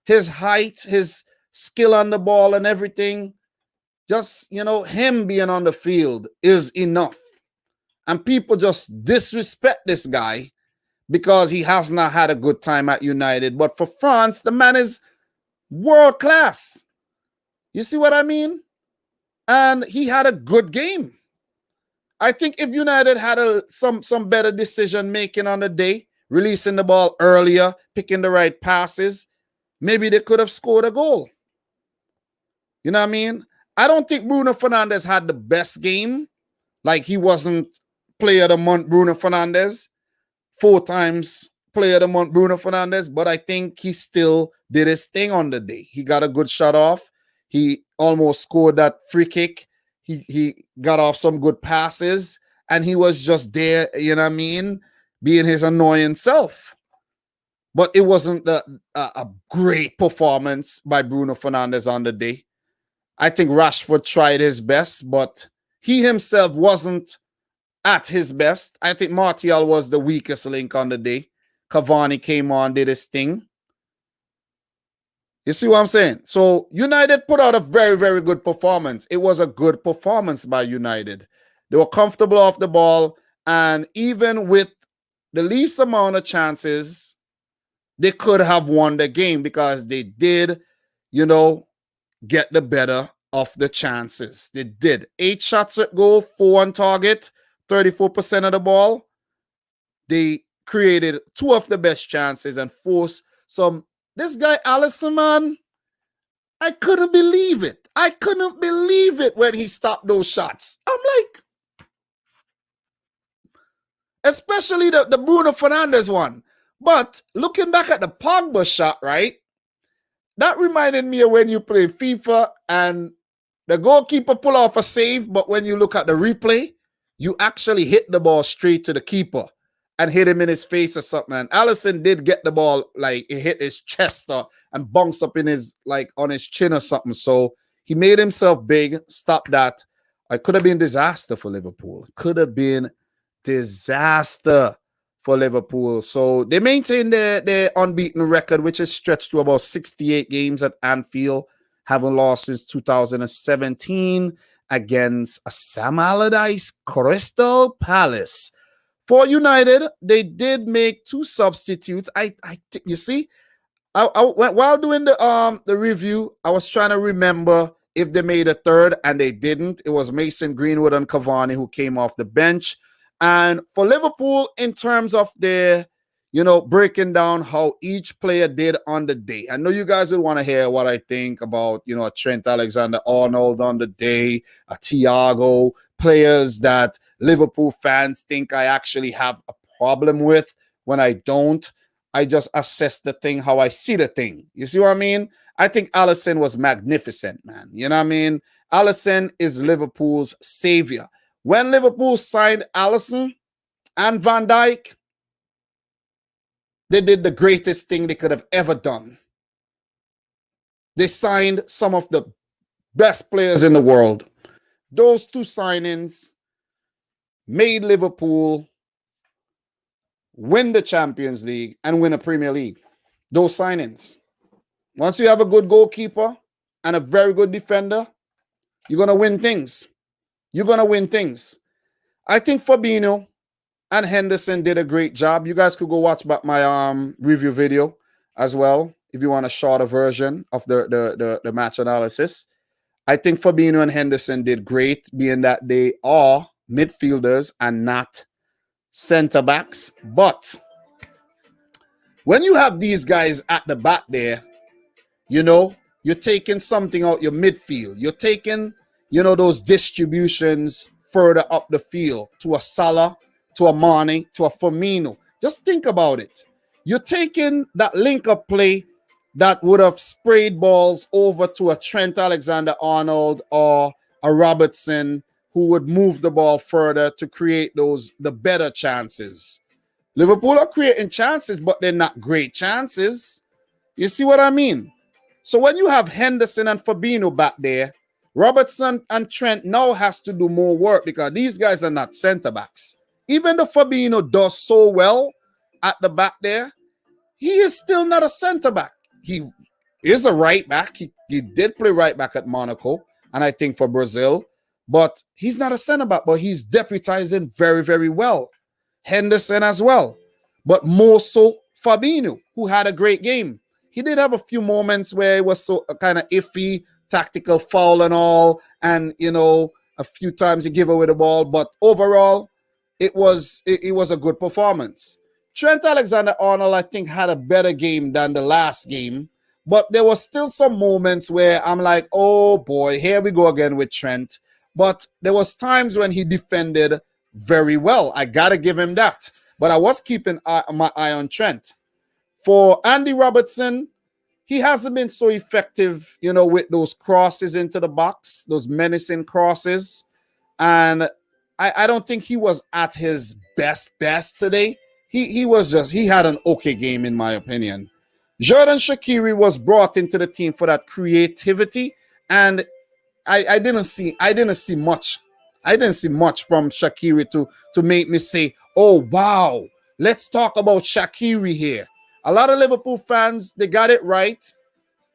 His height, his skill on the ball and everything, just, him being on the field is enough. And people just disrespect this guy because he has not had a good time at United. But for France, the man is world class. You see what I mean? And he had a good game. I think if United had some better decision making on the day, releasing the ball earlier, picking the right passes, maybe they could have scored a goal. You know what I mean? I don't think Bruno Fernandes had the best game. Like, he wasn't player of the month Bruno Fernandes. 4 times player of the month Bruno Fernandes. But I think he still did his thing on the day. He got a good shot off. He almost scored that free kick. He got off some good passes, and he was just there, you know what I mean, being his annoying self. But it wasn't a great performance by Bruno Fernandes on the day. I think Rashford tried his best, but he himself wasn't at his best. I think Martial was the weakest link on the day. Cavani came on, did his thing. You see what I'm saying? So United put out a very, very good performance. It was a good performance by United. They were comfortable off the ball, and even with the least amount of chances, they could have won the game because they did, you know, get the better of the chances. They did. 8 shots at goal, 4 on target, 34% of the ball. They created 2 of the best chances and forced some. This guy, Alisson, man, I couldn't believe it. I couldn't believe it when he stopped those shots. I'm like, especially the Bruno Fernandes one. But looking back at the Pogba shot, right, that reminded me of when you play FIFA and the goalkeeper pull off a save, but when you look at the replay, you actually hit the ball straight to the keeper and hit him in his face or something. And Alisson did get the ball, like it hit his chest and bounced up in his, like on his chin or something. So he made himself big, stopped that. It could have been disaster for Liverpool. Could have been disaster for Liverpool. So they maintain their unbeaten record, which is stretched to about 68 games at Anfield, having lost since 2017 against a Sam Allardyce Crystal Palace. For United, they did make 2 substitutes. You see, while doing the review, I was trying to remember if they made a third, and they didn't. It was Mason Greenwood and Cavani who came off the bench. And for Liverpool, in terms of their, you know, breaking down how each player did on the day. I know you guys would want to hear what I think about, you know, a Trent Alexander-Arnold on the day, a Thiago, players that Liverpool fans think I actually have a problem with when I don't. I just assess the thing how I see the thing. You see what I mean? I think Alisson was magnificent, man. You know what I mean? Alisson is Liverpool's savior. When Liverpool signed Alisson and Van Dijk, they did the greatest thing they could have ever done. They signed some of the best players in the world. Those 2 signings made Liverpool win the Champions League and win a Premier League. Those signings. Once you have a good goalkeeper and a very good defender, you're going to win things. You're going to win things. I think Fabinho and Henderson did a great job. You guys could go watch back my review video as well if you want a shorter version of the match analysis. I think Fabinho and Henderson did great, being that they are midfielders and not center backs. But when you have these guys at the back there, you know, you're taking something out your midfield. You're taking, you know, those distributions further up the field to a Salah, to a Mane, to a Firmino. Just think about it. You're taking that link-up play that would have sprayed balls over to a Trent Alexander-Arnold or a Robertson, who would move the ball further to create the better chances. Liverpool are creating chances, but they're not great chances. You see what I mean? So when you have Henderson and Fabinho back there, Robertson and Trent now has to do more work because these guys are not center backs. Even though Fabinho does so well at the back there, he is still not a center back. He is a right back. He did play right back at Monaco, and I think for Brazil, but he's not a center back, but he's deputizing very, very well. Henderson as well, but more so Fabinho, who had a great game. He did have a few moments where it was so kind of iffy, tactical foul and all, and, you know, a few times he gave away the ball, but overall, it was a good performance. Trent Alexander-Arnold, I think, had a better game than the last game, but there was still some moments where I'm like, oh boy, here we go again with Trent. But there was times when he defended very well. I got to give him that. But I was keeping my eye on Trent. For Andy Robertson, he hasn't been so effective, you know, with those crosses into the box, those menacing crosses. And I don't think he was at his best today. He had an okay game, in my opinion. Xherdan Shaqiri was brought into the team for that creativity, and I didn't see much. I didn't see much from Shaqiri to make me say, oh wow, let's talk about Shaqiri here. A lot of Liverpool fans, they got it right,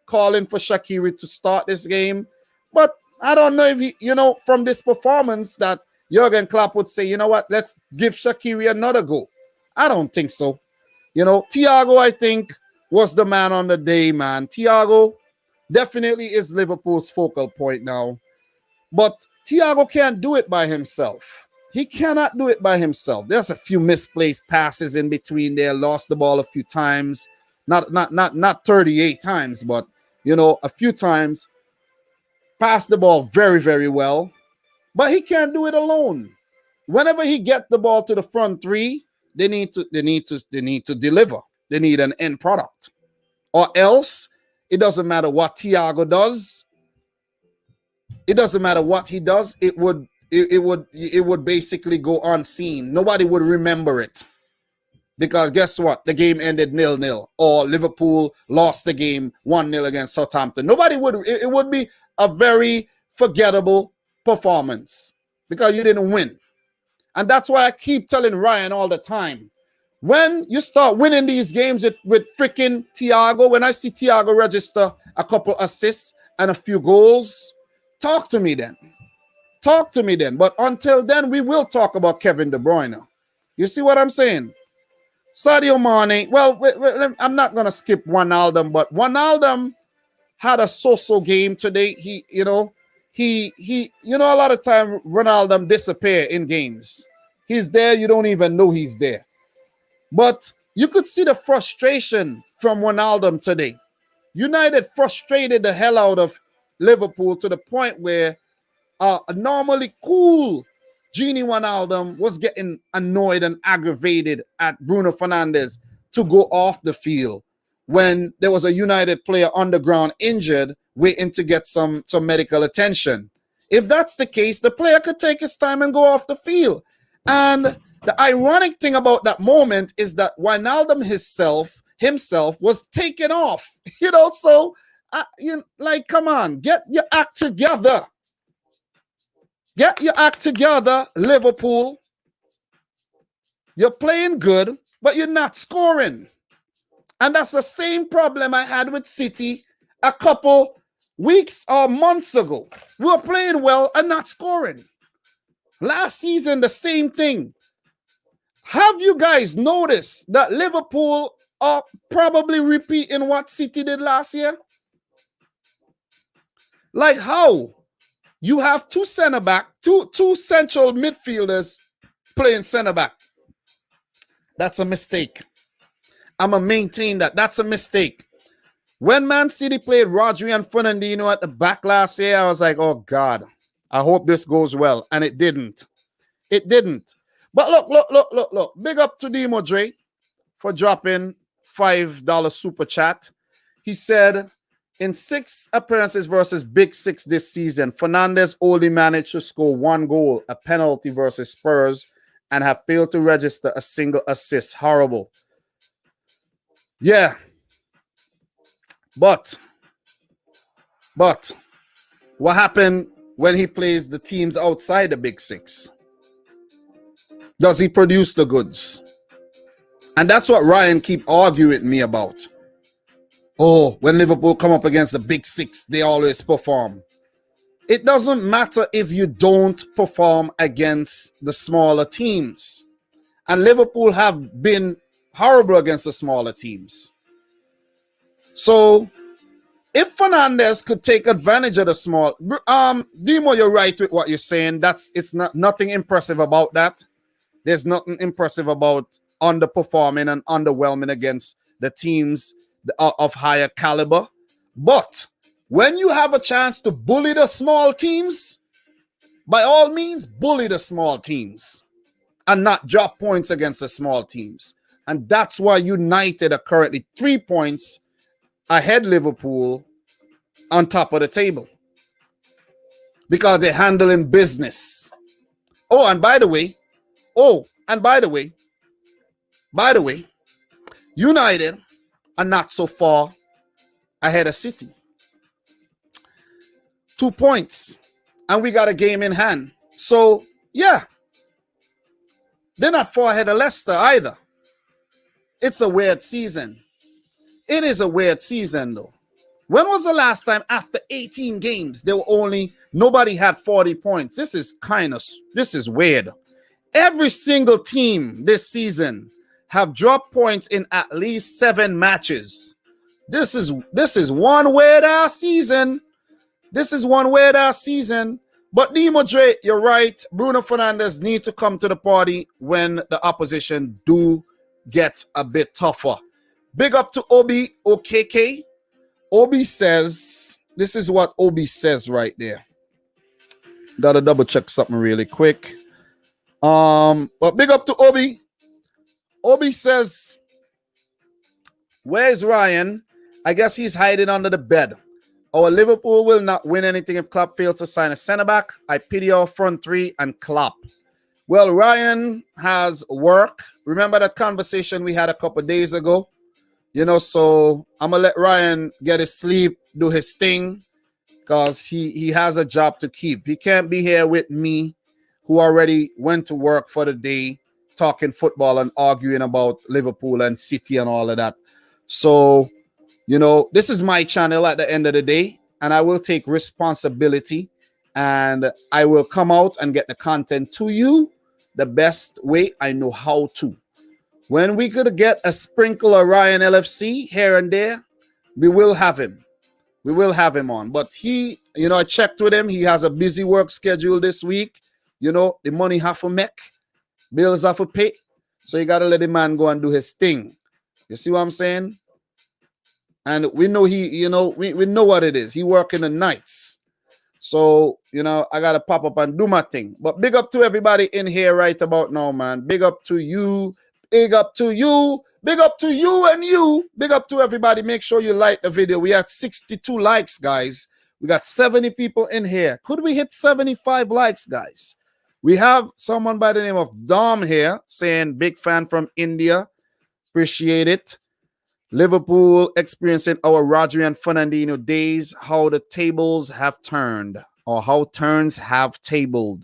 calling for Shaqiri to start this game. But I don't know if he, you know, from this performance that Jurgen Klopp would say, you know what, let's give Shaqiri another go. I don't think so. You know, Thiago, I think, was the man on the day, man. Thiago definitely is Liverpool's focal point now. But Thiago can't do it by himself. He cannot do it by himself. There's a few misplaced passes in between there, lost the ball a few times. Not 38 times, but, you know, a few times. Passed the ball very, very well. But he can't do it alone. Whenever he gets the ball to the front three, they need to deliver. They need an end product. Or else, it doesn't matter what Thiago does. It doesn't matter what he does. It would basically go unseen. Nobody would remember it. Because guess what? The game ended 0-0. Or Liverpool lost the game 1-0 against Southampton. Nobody would. It would be a very forgettable performance because you didn't win. And that's why I keep telling Ryan all the time, when you start winning these games with freaking Thiago, when I see Thiago register a couple assists and a few goals, talk to me then. Talk to me then. But until then, we will talk about Kevin De Bruyne. You see what I'm saying? Sadio Mane, well, I'm not going to skip Wijnaldum, but Wijnaldum had a so-so game today. A lot of time Ronaldo disappear in games. He's there, you don't even know he's there. But you could see the frustration from Wijnaldum today. United frustrated the hell out of Liverpool to the point where a normally cool Gini Wijnaldum was getting annoyed and aggravated at Bruno Fernandes to go off the field when there was a United player on the ground injured, waiting to get some medical attention. If that's the case, the player could take his time and go off the field. And the ironic thing about that moment is that Wijnaldum himself was taken off. You know, so come on, get your act together. Get your act together, Liverpool. You're playing good, but you're not scoring. And that's the same problem I had with City a couple weeks or months ago. We were playing well and not scoring. Last season, the same thing. Have you guys noticed that Liverpool are probably repeating what City did last year? Like how? You have two centre-back, two central midfielders playing centre-back. That's a mistake. I'm going to maintain that. That's a mistake. When Man City played Rodri and Fernandinho at the back last year, I was like, oh, God, I hope this goes well. And it didn't. It didn't. But look. Big up to Demo Dre for dropping $5 super chat. He said, in 6 appearances versus Big Six this season, Fernandes only managed to score 1 goal, a penalty versus Spurs, and have failed to register a single assist. Horrible. Yeah. But what happened when he plays the teams outside the Big Six? Does he produce the goods? And that's what Ryan keep arguing with me about. Oh, when Liverpool come up against the Big Six, they always perform. It doesn't matter if you don't perform against the smaller teams. And Liverpool have been horrible against the smaller teams. So, if Fernandes could take advantage of the small... Demo, you're right with what you're saying. It's nothing impressive about that. There's nothing impressive about underperforming and underwhelming against the teams of higher caliber. But when you have a chance to bully the small teams, by all means, bully the small teams and not drop points against the small teams. And that's why United are currently 3 points ahead Liverpool on top of the table because they're handling business. Oh, and by the way, United are not so far ahead of City. 2 points, and we got a game in hand. So, yeah, they're not far ahead of Leicester either. It's a weird season. It is a weird season, though. When was the last time after 18 games, nobody had 40 points? This is weird. Every single team this season have dropped points in at least 7 matches. This is one weird-ass season. This is one weird-ass season. But Demo Dre, you're right. Bruno Fernandes need to come to the party when the opposition do get a bit tougher. Big up to Obi OKK. Obi says, this is what Obi says right there. Gotta double check something really quick. But big up to Obi. Obi says, where's Ryan? I guess he's hiding under the bed. Our Liverpool will not win anything if Klopp fails to sign a centre-back. I pity our front three and Klopp. Well, Ryan has work. Remember that conversation we had a couple of days ago? So I'm going to let Ryan get his sleep, do his thing, because he has a job to keep. He can't be here with me, who already went to work for the day, talking football and arguing about Liverpool and City and all of that. So, this is my channel at the end of the day, and I will take responsibility, and I will come out and get the content to you the best way I know how to. When we could get a sprinkle of Ryan LFC here and there, we will have him. We will have him on. But he, I checked with him. He has a busy work schedule this week. The money have to make. Bills have to pay. So you got to let the man go and do his thing. You see what I'm saying? And we know we know what it is. He working the nights. So, I got to pop up and do my thing. But big up to everybody in here right about now, man. Big up to you. Big up to you. Big up to you and you. Big up to everybody. Make sure you like the video. We had 62 likes, guys. We got 70 people in here. Could we hit 75 likes, guys? We have someone by the name of Dom here saying, big fan from India. Appreciate it. Liverpool experiencing our Rodri and Fernandinho days, how the tables have turned, or how turns have tabled.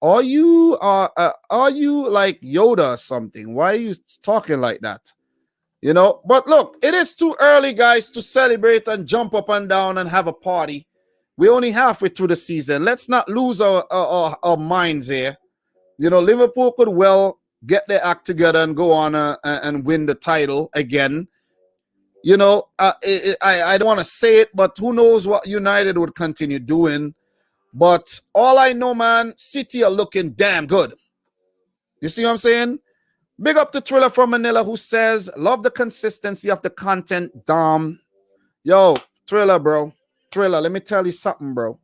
Are you like Yoda or something? Why are you talking like that? But look, it is too early, guys, to celebrate and jump up and down and have a party. We're only halfway through the season. Let's not lose our minds here. Liverpool could well get their act together and go on and win the title again. I don't want to say it, but who knows what United would continue doing. But all I know, man, City are looking damn good. You see what I'm saying? Big up to Thriller from Manila, who says, love the consistency of the content, Dom. Yo, Thriller, bro. Thriller, let me tell you something, bro.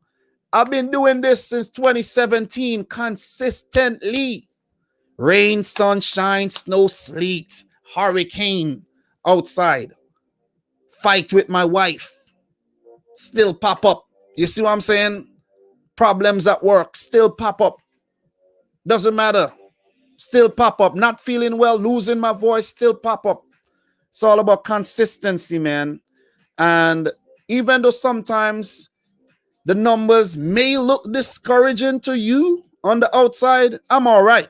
I've been doing this since 2017 consistently. Rain, sunshine, snow, sleet, hurricane outside. Fight with my wife. Still pop up. You see what I'm saying? Problems at work. Still pop up. Doesn't matter. Still pop up. Not feeling well. Losing my voice. Still pop up. It's all about consistency, man. And even though sometimes the numbers may look discouraging to you on the outside, I'm all right.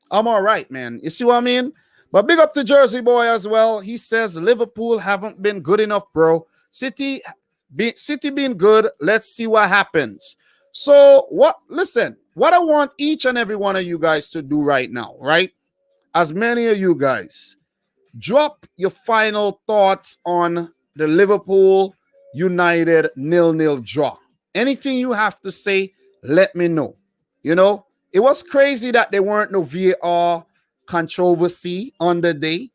I'm all right, man. You see what I mean? But big up to Jersey Boy as well. He says Liverpool haven't been good enough, bro. City being good. Let's see what happens. So listen, what I want each and every one of you guys to do right now, right? As many of you guys, drop your final thoughts on the Liverpool United 0-0 draw. Anything you have to say, let me know. It was crazy that there weren't no VAR controversy on the day.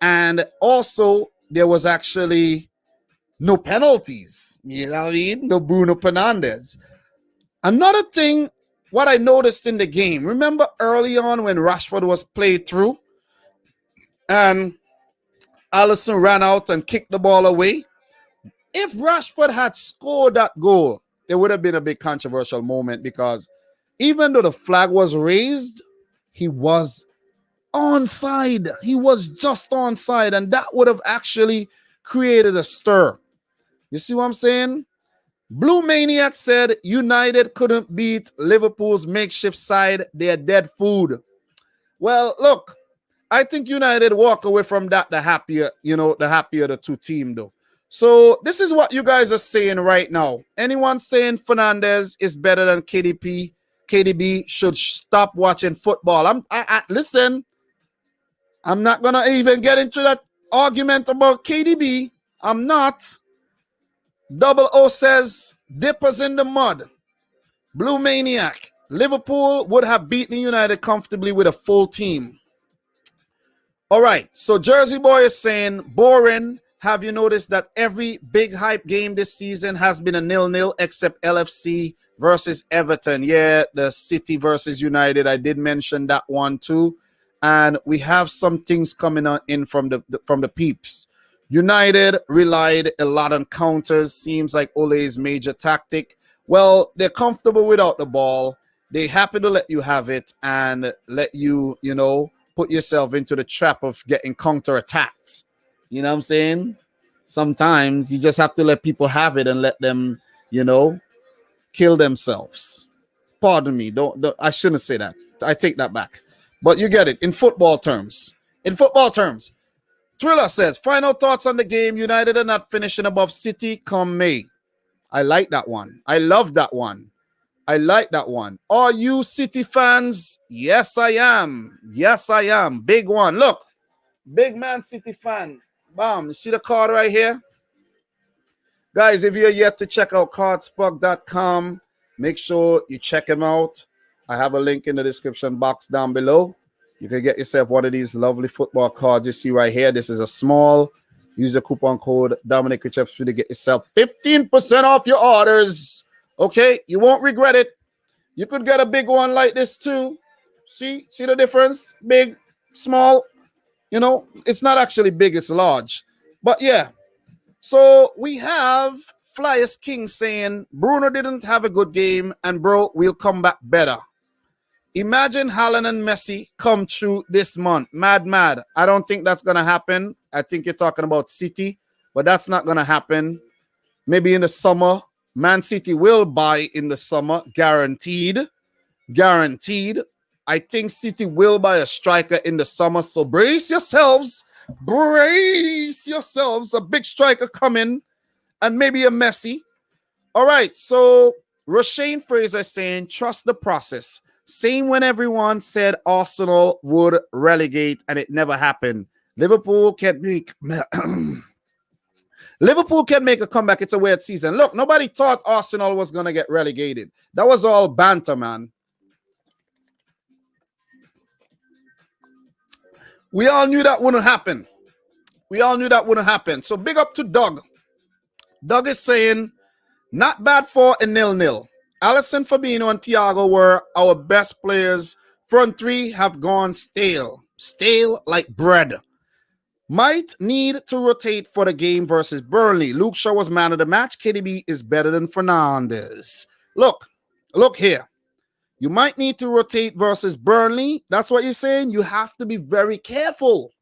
And also, there was actually no penalties. You know what I mean? No Bruno Fernandes. Another thing, what I noticed in the game, remember early on when Rashford was played through and Alisson ran out and kicked the ball away? if Rashford had scored that goal, it would have been a big controversial moment because even though the flag was raised, he was onside. He was just onside, and that would have actually created a stir. You see what I'm saying? Blue Maniac said United couldn't beat Liverpool's makeshift side. They're dead food. Well, look, I think United walk away from that the happier, the happier the two team though. So this is what you guys are saying right now. Anyone saying Fernandes is better than KDB? KDB should stop watching football. Listen, I'm not gonna even get into that argument about KDB. I'm not. Double O says dippers in the mud. Blue Maniac. Liverpool would have beaten United comfortably with a full team. All right. So Jersey Boy is saying boring. Have you noticed that every big hype game this season has been a 0-0 except LFC versus Everton? Yeah, the City versus United. I did mention that one too. And we have some things coming in from the peeps. United relied a lot on counters. Seems like Ole's major tactic. Well, they're comfortable without the ball. They're happy to let you have it and let you, put yourself into the trap of getting counter-attacked. You know what I'm saying? Sometimes you just have to let people have it and let them, kill themselves. Pardon me. Don't I shouldn't say that. I take that back. But you get it in football terms. In football terms. Thriller says, final thoughts on the game. United are not finishing above City come May. I like that one. I love that one. I like that one. Are you City fans? Yes, I am. Yes, I am. Big one. Look, big Man City fan. Bam. You see the card right here? Guys, if you're yet to check out cardspug.com, make sure you check him out. I have a link in the description box down below. You can get yourself one of these lovely football cards you see right here. This is a small. Use the coupon code Dominic Rich FC to get yourself 15% off your orders. Okay? You won't regret it. You could get a big one like this too. See the difference? Big, small. It's not actually big, it's large. But yeah. So we have Flyers King saying, Bruno didn't have a good game and bro, we'll come back better. Imagine Haaland and Messi come through this month. Mad. I don't think that's going to happen. I think you're talking about City, but that's not going to happen. Maybe in the summer. Man City will buy in the summer. Guaranteed. I think City will buy a striker in the summer. So brace yourselves. A big striker coming and maybe a Messi. All right. So Rashane Fraser saying, trust the process. Same when everyone said Arsenal would relegate and it never happened. Liverpool can make a comeback. It's a weird season. Look, nobody thought Arsenal was going to get relegated. That was all banter, man. We all knew that wouldn't happen. So big up to Doug. Doug is saying, not bad for a 0-0. Alisson, Fabinho, and Thiago were our best players. Front three have gone stale like bread. Might need to rotate for the game versus Burnley. Luke Shaw was man of the match. KDB is better than Fernandes. Look here. You might need to rotate versus Burnley. That's what you're saying. You have to be very careful.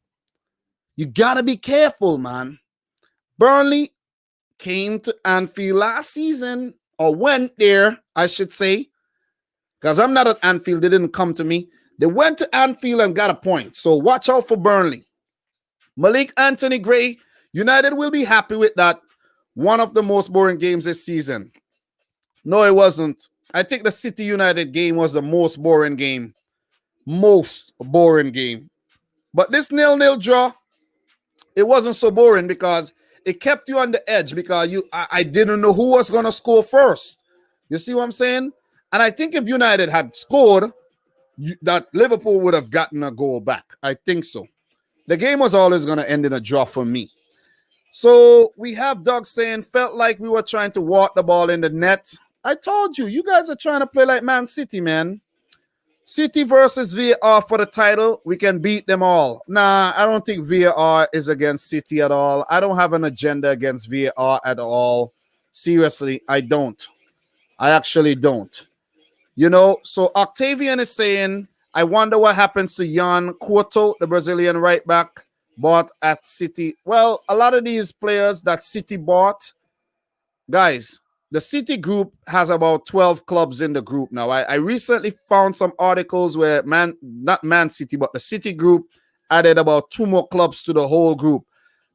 You got to be careful, man. Burnley came to Anfield last season. Or went there, I should say, because I'm not at Anfield. They didn't come to me. They went to Anfield and got a point. So watch out for Burnley. Malik Anthony Gray, United will be happy with that. One of the most boring games this season. No, it wasn't. I think the City United game was the most boring game. But this 0-0 draw, it wasn't so boring because it kept you on the edge because I didn't know who was going to score first. You see what I'm saying? And I think if United had scored, that Liverpool would have gotten a goal back. I think so. The game was always going to end in a draw for me. So we have Doug saying, felt like we were trying to walk the ball in the net. I told you, you guys are trying to play like Man City, man. City versus VAR for the title. We can beat them all. Nah, I don't think VAR is against City at all. I don't have an agenda against VAR at all. Seriously, I don't. I actually don't. You know, so Octavian is saying, I wonder what happens to Jan Couto, the Brazilian right back, bought at City. Well, a lot of these players that City bought, guys, the City group has about 12 clubs in the group now. I recently found some articles where not Man City, but the City group added about 2 more clubs to the whole group.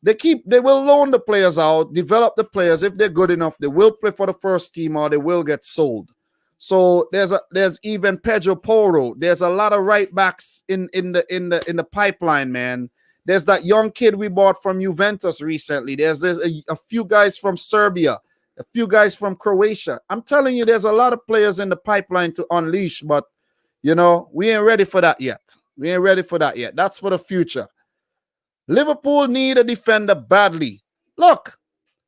They will loan the players out, develop the players. If they're good enough, they will play for the first team or they will get sold. So there's even Pedro Porro. There's a lot of right backs in the pipeline, man. There's that young kid we bought from Juventus recently. There's a few guys from Serbia, a few guys from Croatia. I'm telling you, there's a lot of players in the pipeline to unleash, but you know, we ain't ready for that yet. We ain't ready for that yet. That's for the future. Liverpool need a defender badly. Look,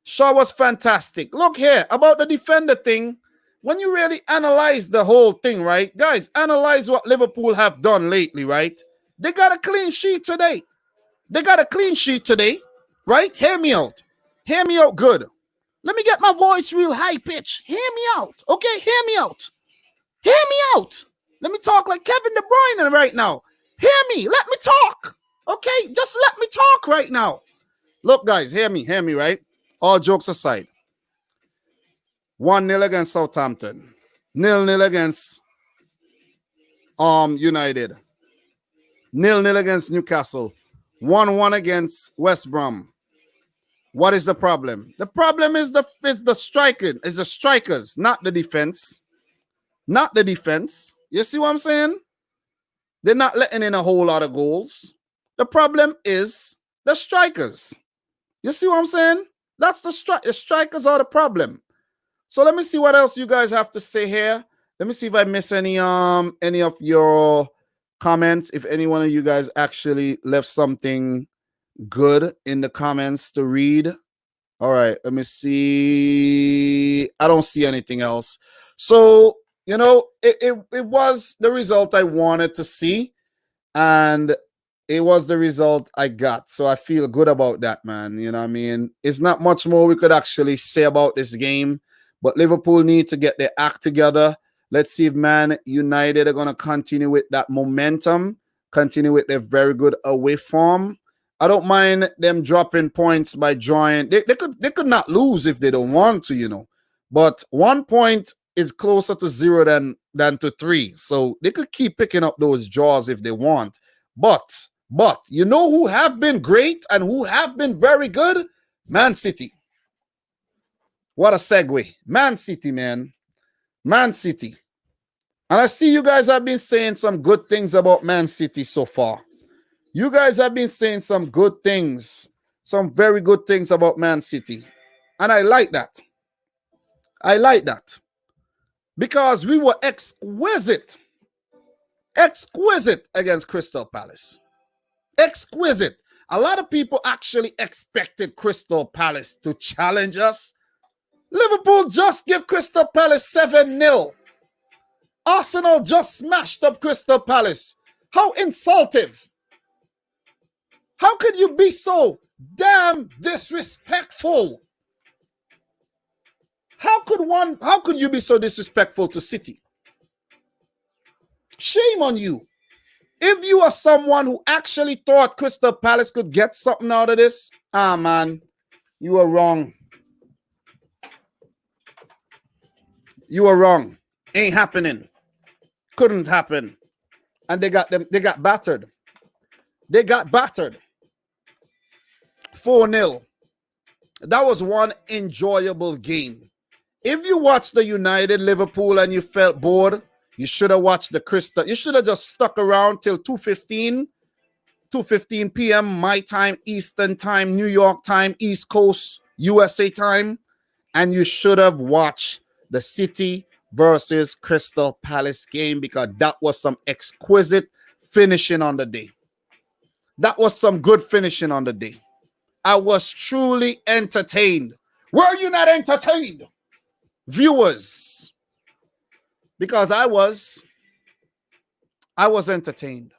Shaw was fantastic. Look here, about the defender thing, when you really analyze the whole thing, right? Guys, analyze what Liverpool have done lately, right? They got a clean sheet today. They got a clean sheet today, right? Hear me out. Hear me out good. Let me get my voice real high pitch. Hear me out, okay? Hear me out. Hear me out. Let me talk like Kevin De Bruyne right now. Hear me. Let me talk, okay? Just let me talk right now. Look, guys, hear me, right? All jokes aside. 1-0 against Southampton. 0-0 against United. 0-0 against Newcastle. 1-1 against West Brom. What is the problem? The problem is the striking. It's the strikers, not the defense. Not the defense. You see what I'm saying? They're not letting in a whole lot of goals. The problem is the strikers. You see what I'm saying? That's the strikers are the problem. So let me see what else you guys have to say here. Let me see if I miss any of your comments. If any one of you guys actually left something good in the comments to read. All right, let me see. I don't see anything else. So, you know, it was the result I wanted to see, and it was the result I got. So I feel good about that, man. You know what I mean? It's not much more we could actually say about this game, but Liverpool need to get their act together. Let's see if Man United are going to continue with that momentum, continue with their very good away form. I don't mind them dropping points by drawing. They could not lose if they don't want to, you know. But 1 point is closer to 0 than to 3. So they could keep picking up those draws if they want. But you know who have been great and who have been very good? Man City. What a segue. Man City, man. Man City. And I see you guys have been saying some good things about Man City so far. You guys have been saying some good things, some very good things about Man City. And I like that. I like that. Because we were exquisite against Crystal Palace. Exquisite. A lot of people actually expected Crystal Palace to challenge us. Liverpool just give Crystal Palace 7-0. Arsenal just smashed up Crystal Palace. How insultive. How could you be so damn disrespectful? How could you be so disrespectful to City? Shame on you. If you are someone who actually thought Crystal Palace could get something out of this, man, you are wrong. You are wrong. Ain't happening. Couldn't happen. And they got battered. They got battered. 4-0. That was one enjoyable game. If you watched the United Liverpool and you felt bored, you should have watched the Crystal. You should have just stuck around till 2:15 p.m. my time, Eastern time, New York time, East Coast, USA time, and you should have watched the City versus Crystal Palace game, because that was some exquisite finishing on the day. That was some good finishing on the day. I was truly entertained. Were you not entertained, viewers? Because I was. I was entertained.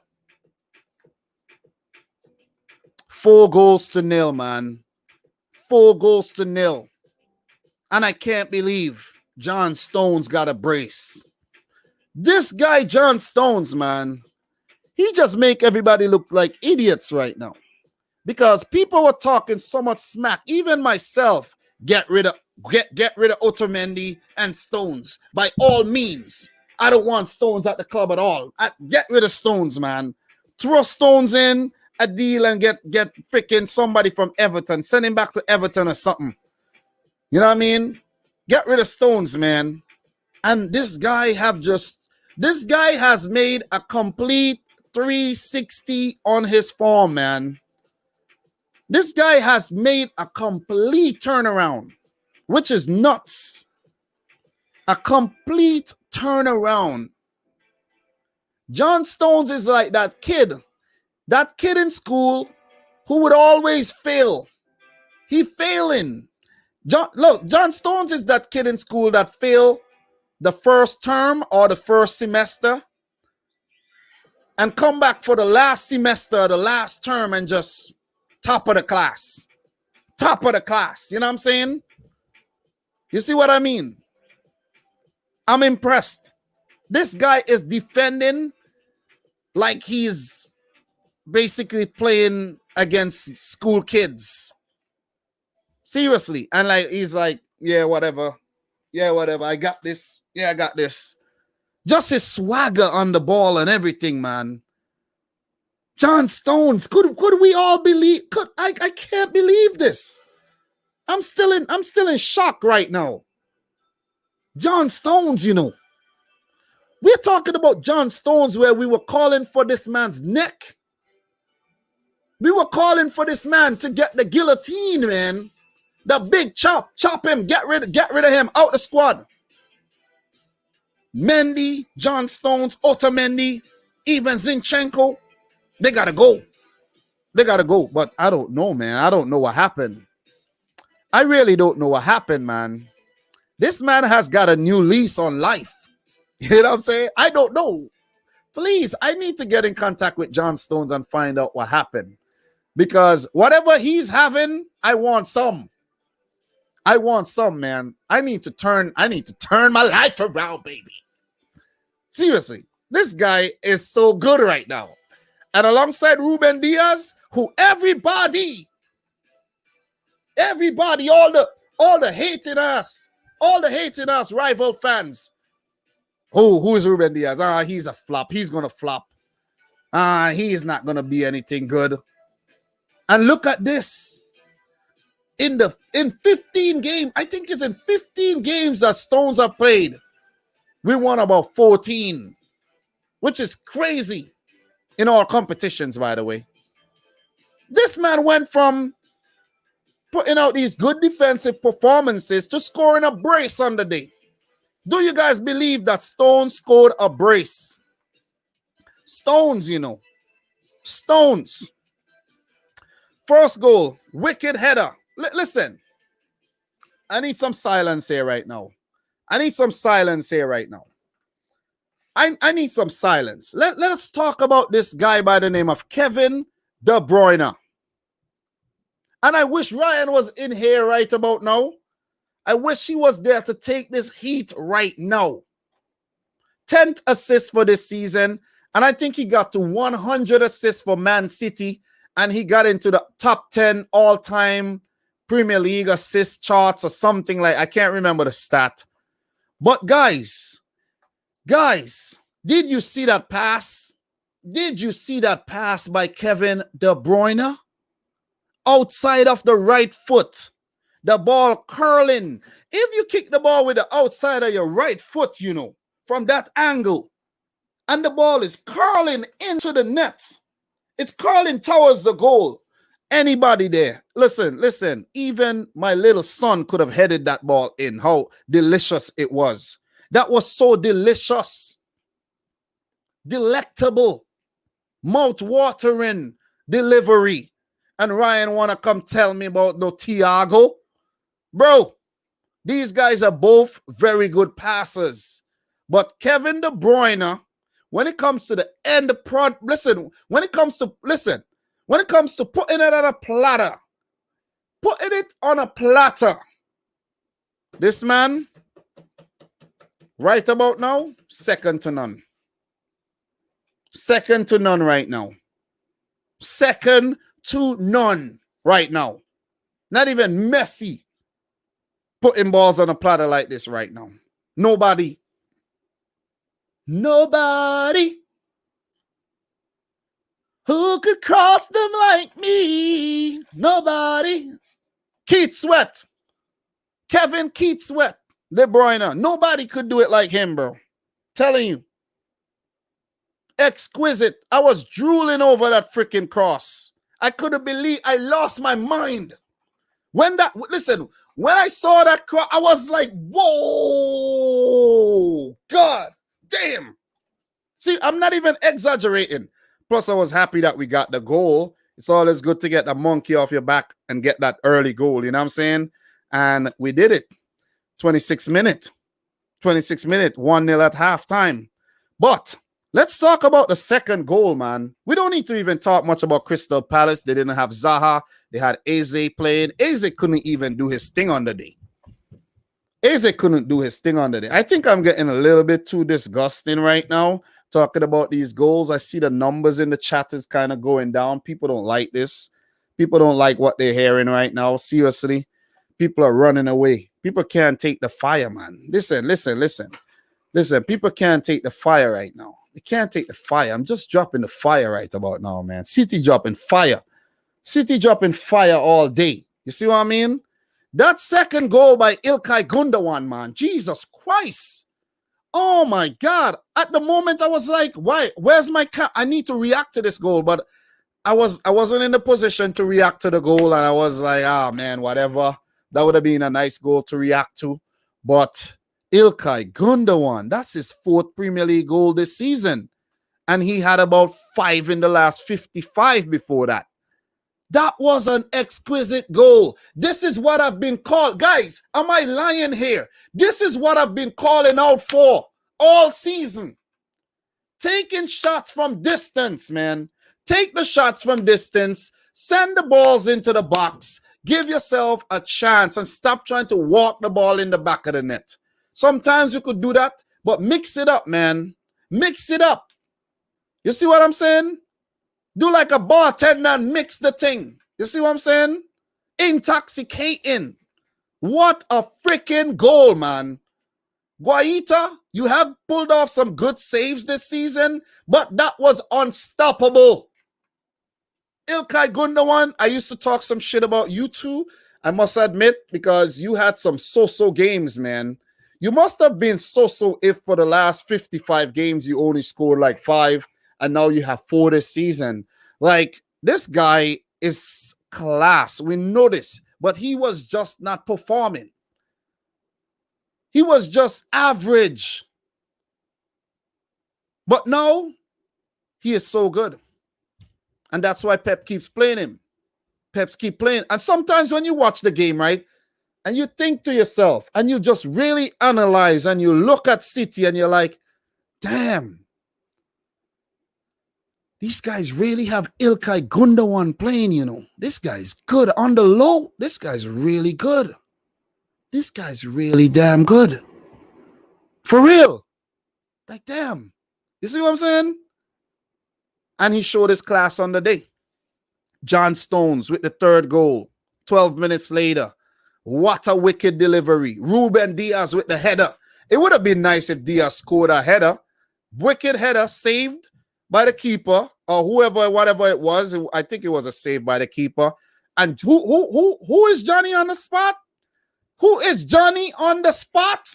4-0, man. 4-0. And I can't believe John Stones got a brace. This guy, John Stones, man, he just make everybody look like idiots right now. Because people were talking so much smack. Even myself, get rid of Otamendi and Stones by all means. I don't want Stones at the club at all. Get rid of Stones, man. Throw Stones in a deal and get freaking somebody from Everton. Send him back to Everton or something. You know what I mean? Get rid of Stones, man. And this guy has made a complete 360 on his form, man. This guy has made a complete turnaround, which is nuts. A complete turnaround. John Stones is like that kid in school who would always fail. He failing. John Stones is that kid in school that failed the first term or the first semester and come back for the last semester, the last term, and just top of the class. Top of the class. You know what I'm saying? You see what I mean? I'm impressed. This guy is defending like he's basically playing against school kids. Seriously. And like he's like, yeah, whatever. Yeah, whatever. I got this. Yeah, I got this. Just his swagger on the ball and everything, man. John Stones, could we all believe? I can't believe this. I'm still in shock right now. John Stones, you know. We're talking about John Stones where we were calling for this man's neck. We were calling for this man to get the guillotine, man. The big chop him, get rid of him, out the squad. Mendy, John Stones, Otamendi, even Zinchenko, they gotta go. They gotta go. But I don't know, man. I don't know what happened. I really don't know what happened, man. This man has got a new lease on life. You know what I'm saying? I don't know. Please, I need to get in contact with John Stones and find out what happened. Because whatever he's having, I want some. I want some, man. I need to turn my life around, baby. Seriously, this guy is so good right now. And alongside Ruben Diaz, who everybody, all the hating us rival fans. Oh, who is Ruben Diaz? He's a flop. He's gonna flop. He is not gonna be anything good. And look at this. In 15 games, I think it's in 15 games that Stones have played, we won about 14, which is crazy in all competitions, by the way. This man went from putting out these good defensive performances to scoring a brace on the day. Do you guys believe that Stones scored a brace? Stones, you know. Stones. First goal, wicked header. Listen, I need some silence here right now. I need some silence. Let us talk about this guy by the name of Kevin De Bruyne. And I wish Ryan was in here right about now. I wish he was there to take this heat right now. 10th assist for this season. And I think he got to 100 assists for Man City. And he got into the top 10 all-time Premier League assist charts or something like, I can't remember the stat. But guys, did you see that pass? Did you see that pass by Kevin De Bruyne? Outside of the right foot. The ball curling. If you kick the ball with the outside of your right foot, you know, from that angle, and the ball is curling into the net, it's curling towards the goal. Anybody there, listen, even my little son could have headed that ball in. How delicious it was. That was so delicious. Delectable. Mouth-watering delivery. And Ryan want to come tell me about no Thiago? Bro, these guys are both very good passers. But Kevin De Bruyne, when it comes to the end product, when it comes to putting it on a platter, putting it on a platter, this man, right about now, second to none. Second to none right now. Second to none right now. Not even Messi putting balls on a platter like this right now. Nobody who could cross them like me. Nobody. Keith Sweat. Kevin Keith Sweat. De Bruyne. Nobody could do it like him, bro. Telling you. Exquisite. I was drooling over that freaking cross. I couldn't believe. I lost my mind. When I saw that cross, I was like, whoa, God damn. See, I'm not even exaggerating. Plus, I was happy that we got the goal. It's always good to get the monkey off your back and get that early goal, you know what I'm saying? And we did it. 26 minutes. 1-0 at halftime. But let's talk about the second goal, man. We don't need to even talk much about Crystal Palace. They didn't have Zaha. They had Eze playing. Eze couldn't even do his thing on the day. Eze couldn't do his thing on the day. I think I'm getting a little bit too disgusting right now talking about these goals. I see the numbers in the chat is kind of going down. People don't like this. People don't like what they're hearing right now. Seriously. People are running away. People can't take the fire, man. Listen. People can't take the fire right now. They can't take the fire. I'm just dropping the fire right about now, man. City dropping fire. City dropping fire all day. You see what I mean? That second goal by Ilkay Gundogan, man. Jesus Christ. Oh, my God. At the moment, I was like, why? Where's my cap? I need to react to this goal, but I wasn't in the position to react to the goal, and I was like, man, whatever. That would have been a nice goal to react to. But Ilkay Gundogan, that's his 4th Premier League goal this season. And he had about 5 in the last 55 before that. That was an exquisite goal. This is what I've been called. Guys, am I lying here? This is what I've been calling out for all season. Taking shots from distance, man. Take the shots from distance. Send the balls into the box. Give yourself a chance and stop trying to walk the ball in the back of the net. Sometimes you could do that, but mix it up, man. Mix it up. You see what I'm saying? Do like a bartender and mix the thing. You see what I'm saying? Intoxicating. What a freaking goal, man. Guaita, you have pulled off some good saves this season, but that was unstoppable. Ilkay Gundogan, I used to talk some shit about you two, I must admit, because you had some so-so games, man. You must have been so-so if for the last 55 games you only scored like 5, and now you have 4 this season. Like, this guy is class. We know this, but he was just not performing. He was just average. But now, he is so good. And that's why Pep keeps playing him. Peps keep playing. And sometimes when you watch the game, right, and you think to yourself, and you just really analyze, and you look at City, and you're like, damn, these guys really have Ilkay Gundogan playing, you know. This guy's good. On the low, this guy's really good. This guy's really damn good. For real. Like, damn. You see what I'm saying? And he showed his class on the day. John Stones with the 3rd goal. 12 minutes later. What a wicked delivery. Ruben Diaz with the header. It would have been nice if Diaz scored a header. Wicked header saved by the keeper or whoever, whatever it was. I think it was a save by the keeper. And who is Johnny on the spot? Who is Johnny on the spot?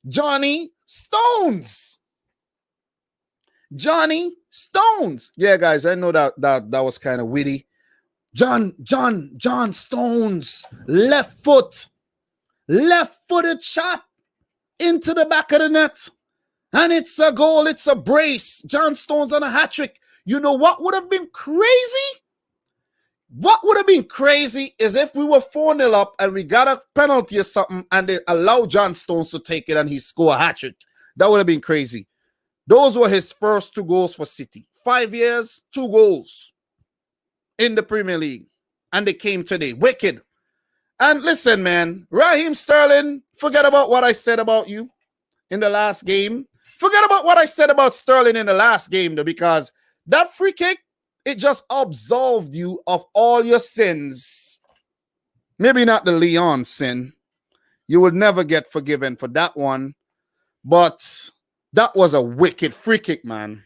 Johnny Stones. Johnny Stones. Yeah, guys, I know that was kind of witty. John Stones. Left-footed shot into the back of the net. And it's a goal. It's a brace. John Stones on a hat-trick. You know what would have been crazy? What would have been crazy is if we were 4-0 up and we got a penalty or something and they allow John Stones to take it and he score a hat-trick. That would have been crazy. Those were his first 2 goals for City. 5 years, 2 goals in the Premier League. And they came today. Wicked. And listen, man, Raheem Sterling, forget about what I said about you in the last game. Forget about what I said about Sterling in the last game, though, because that free kick, it just absolved you of all your sins. Maybe not the Leon sin. You would never get forgiven for that one. But that was a wicked free kick, man.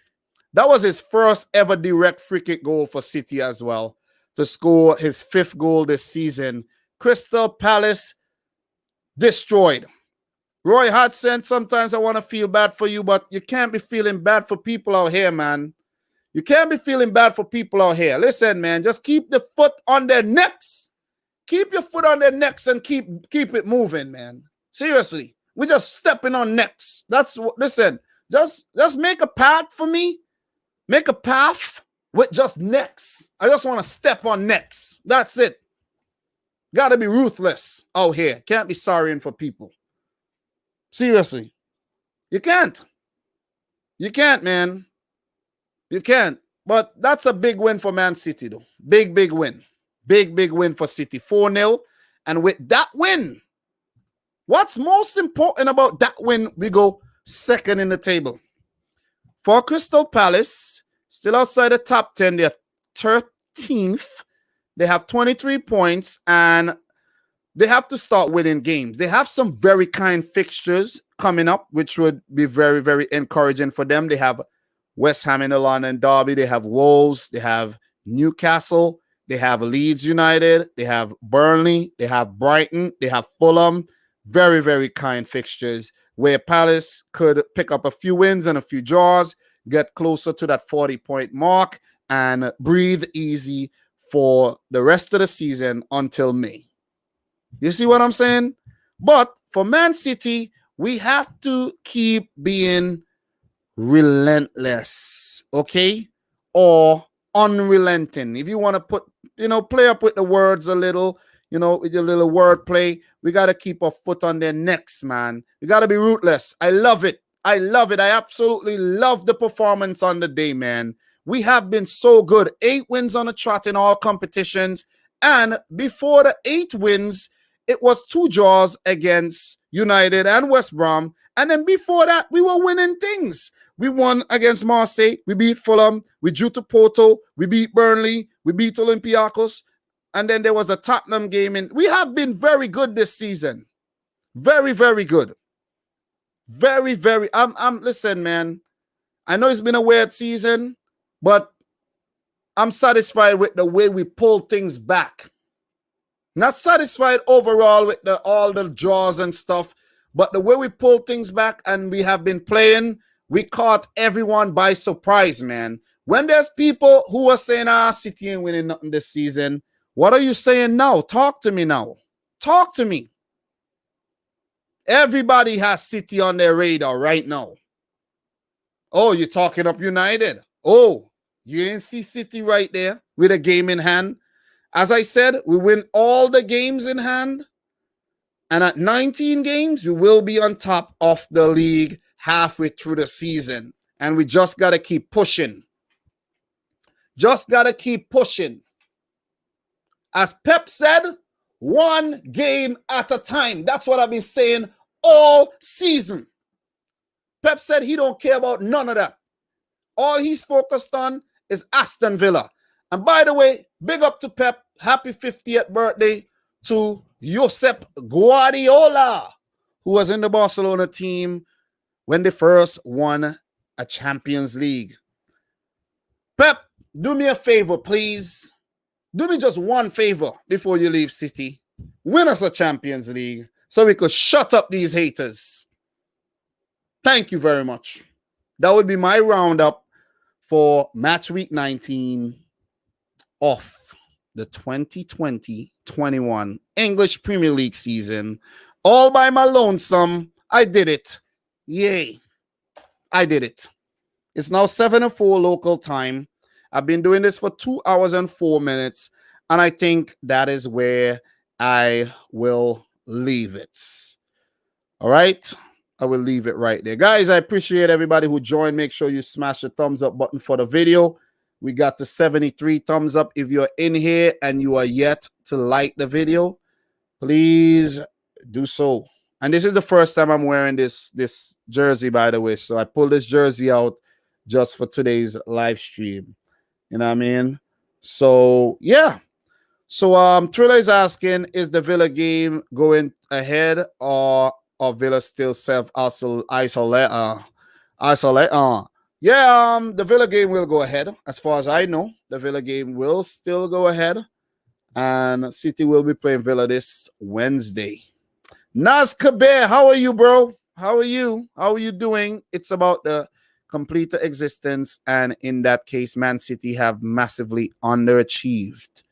That was his first ever direct free kick goal for City as well, to score his 5th goal this season. Crystal Palace destroyed. Roy Hodgson, sometimes I want to feel bad for you, but you can't be feeling bad for people out here, man. You can't be feeling bad for people out here. Listen, man, just keep the foot on their necks. Keep your foot on their necks and keep it moving, man. Seriously, we're just stepping on necks. That's what, listen, just make a path for me. Make a path with just necks. I just want to step on necks. That's it. Got to be ruthless out here. Can't be sorrying for people. Seriously. You can't. You can't, man. You can't. But that's a big win for Man City, though. Big, big win. Big, big win for City. 4-0. And with that win, what's most important about that win, we go 2nd in the table. For Crystal Palace, still outside the top 10, they're 13th. They have 23 points, and they have to start winning games. They have some very kind fixtures coming up, which would be very, very encouraging for them. They have West Ham in the London Derby. They have Wolves. They have Newcastle. They have Leeds United. They have Burnley. They have Brighton. They have Fulham. Very, very kind fixtures where Palace could pick up a few wins and a few draws, get closer to that 40-point mark, and breathe easy for the rest of the season until May. You see what I'm saying? But for Man City, we have to keep being relentless, okay? Or unrelenting. If you want to put, play up with the words a little, with your little wordplay, we got to keep our foot on their necks, man. We got to be ruthless. I love it. I love it. I absolutely love the performance on the day, man. We have been so good. 8 wins on a trot in all competitions. And before the 8 wins, it was 2 draws against United and West Brom. And then before that, we were winning things. We won against Marseille. We beat Fulham. We drew to Porto. We beat Burnley. We beat Olympiacos. And then there was a Tottenham game. We have been very good this season. Very, very good. Very, very. Listen, man. I know it's been a weird season, but I'm satisfied with the way we pull things back. Not satisfied overall with all the draws and stuff, but the way we pull things back and we have been playing, we caught everyone by surprise, man. When there's people who are saying, City ain't winning nothing this season, what are you saying now? Talk to me now. Talk to me. Everybody has City on their radar right now. Oh, you're talking up United. Oh, you ain't see City right there with a game in hand. As I said, we win all the games in hand. And at 19 games, we will be on top of the league halfway through the season. And we just got to keep pushing. Just got to keep pushing. As Pep said, 1 game at a time. That's what I've been saying all season. Pep said he don't care about none of that. All he's focused on is Aston Villa. And by the way, big up to Pep. Happy 50th birthday to Josep Guardiola, who was in the Barcelona team when they first won a Champions League. Pep, do me a favor, please. Do me just one favor before you leave City. Win us a Champions League so we could shut up these haters. Thank you very much. That would be my roundup for match week 19 of the 2020-21 English Premier League season. All by my lonesome. I did it. Yay. I did it. It's now 7:04 local time. I've been doing this for 2 hours and 4 minutes, and I think that is where I will leave it. All right. I will leave it right there. Guys, I appreciate everybody who joined. Make sure you smash the thumbs up button for the video. We got to 73 thumbs up. If you're in here and you are yet to like the video, please do so. And this is the first time I'm wearing this jersey, by the way. So I pulled this jersey out just for today's live stream. You know what I mean? So, yeah. So Thriller is asking, is the Villa game going ahead or Villa still self-isolate? Yeah, the Villa game will go ahead. As far as I know, the Villa game will still go ahead. And City will be playing Villa this Wednesday. Naz Kabir, how are you, bro? How are you? How are you doing? It's about the complete existence. And in that case, Man City have massively underachieved.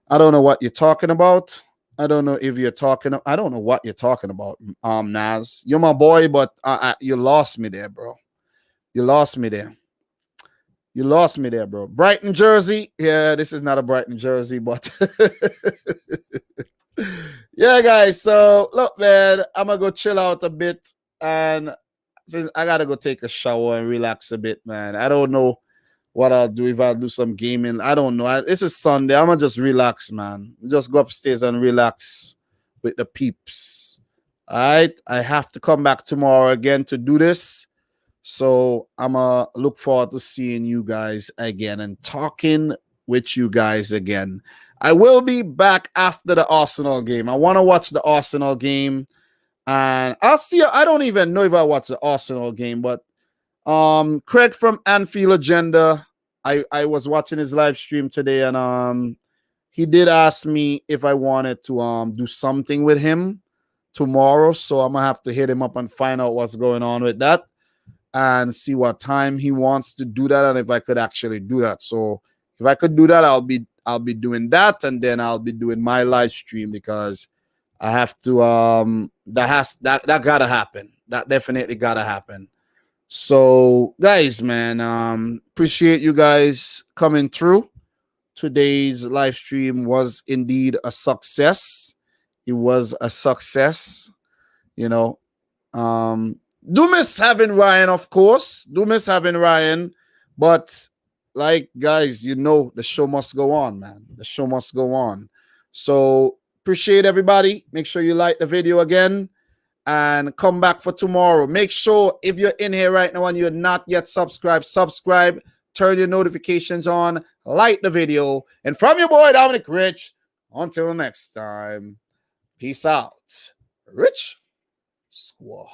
I don't know what you're talking about. I don't know if you're talking. I don't know what you're talking about, Naz. You're my boy, but you lost me there, bro. You lost me there. You lost me there, bro. Brighton jersey. Yeah, this is not a Brighton jersey, but yeah, guys. So look, man, I'm gonna go chill out a bit, and since I gotta go take a shower and relax a bit, man. I don't know what I'll do, if I'll do some gaming. I don't know. This is Sunday. I'm gonna just relax, man. Just go upstairs and relax with the peeps. All right. I have to come back tomorrow again to do this. So I'm going to look forward to seeing you guys again and talking with you guys again. I will be back after the Arsenal game. I want to watch the Arsenal game. And I'll see. I don't even know if I watch the Arsenal game, but Craig from Anfield Agenda, I was watching his live stream today, and he did ask me if I wanted to do something with him tomorrow. So I'm going to have to hit him up and find out what's going on with that, and see what time he wants to do that, and if I could actually do that. So if I could do that, I'll be doing that, and then I'll be doing my live stream, because I have to that gotta happen. That definitely gotta happen. So guys, man, appreciate you guys coming through. Today's live stream was indeed a success. It was a success, you know. Do miss having Ryan, of course. Do miss having Ryan. But, like, guys, you know, the show must go on, man. The show must go on. So, appreciate everybody. Make sure you like the video again. And come back for tomorrow. Make sure, if you're in here right now and you're not yet subscribed, subscribe. Turn your notifications on. Like the video. And from your boy, Dominic Rich, until next time, peace out. Rich Squad.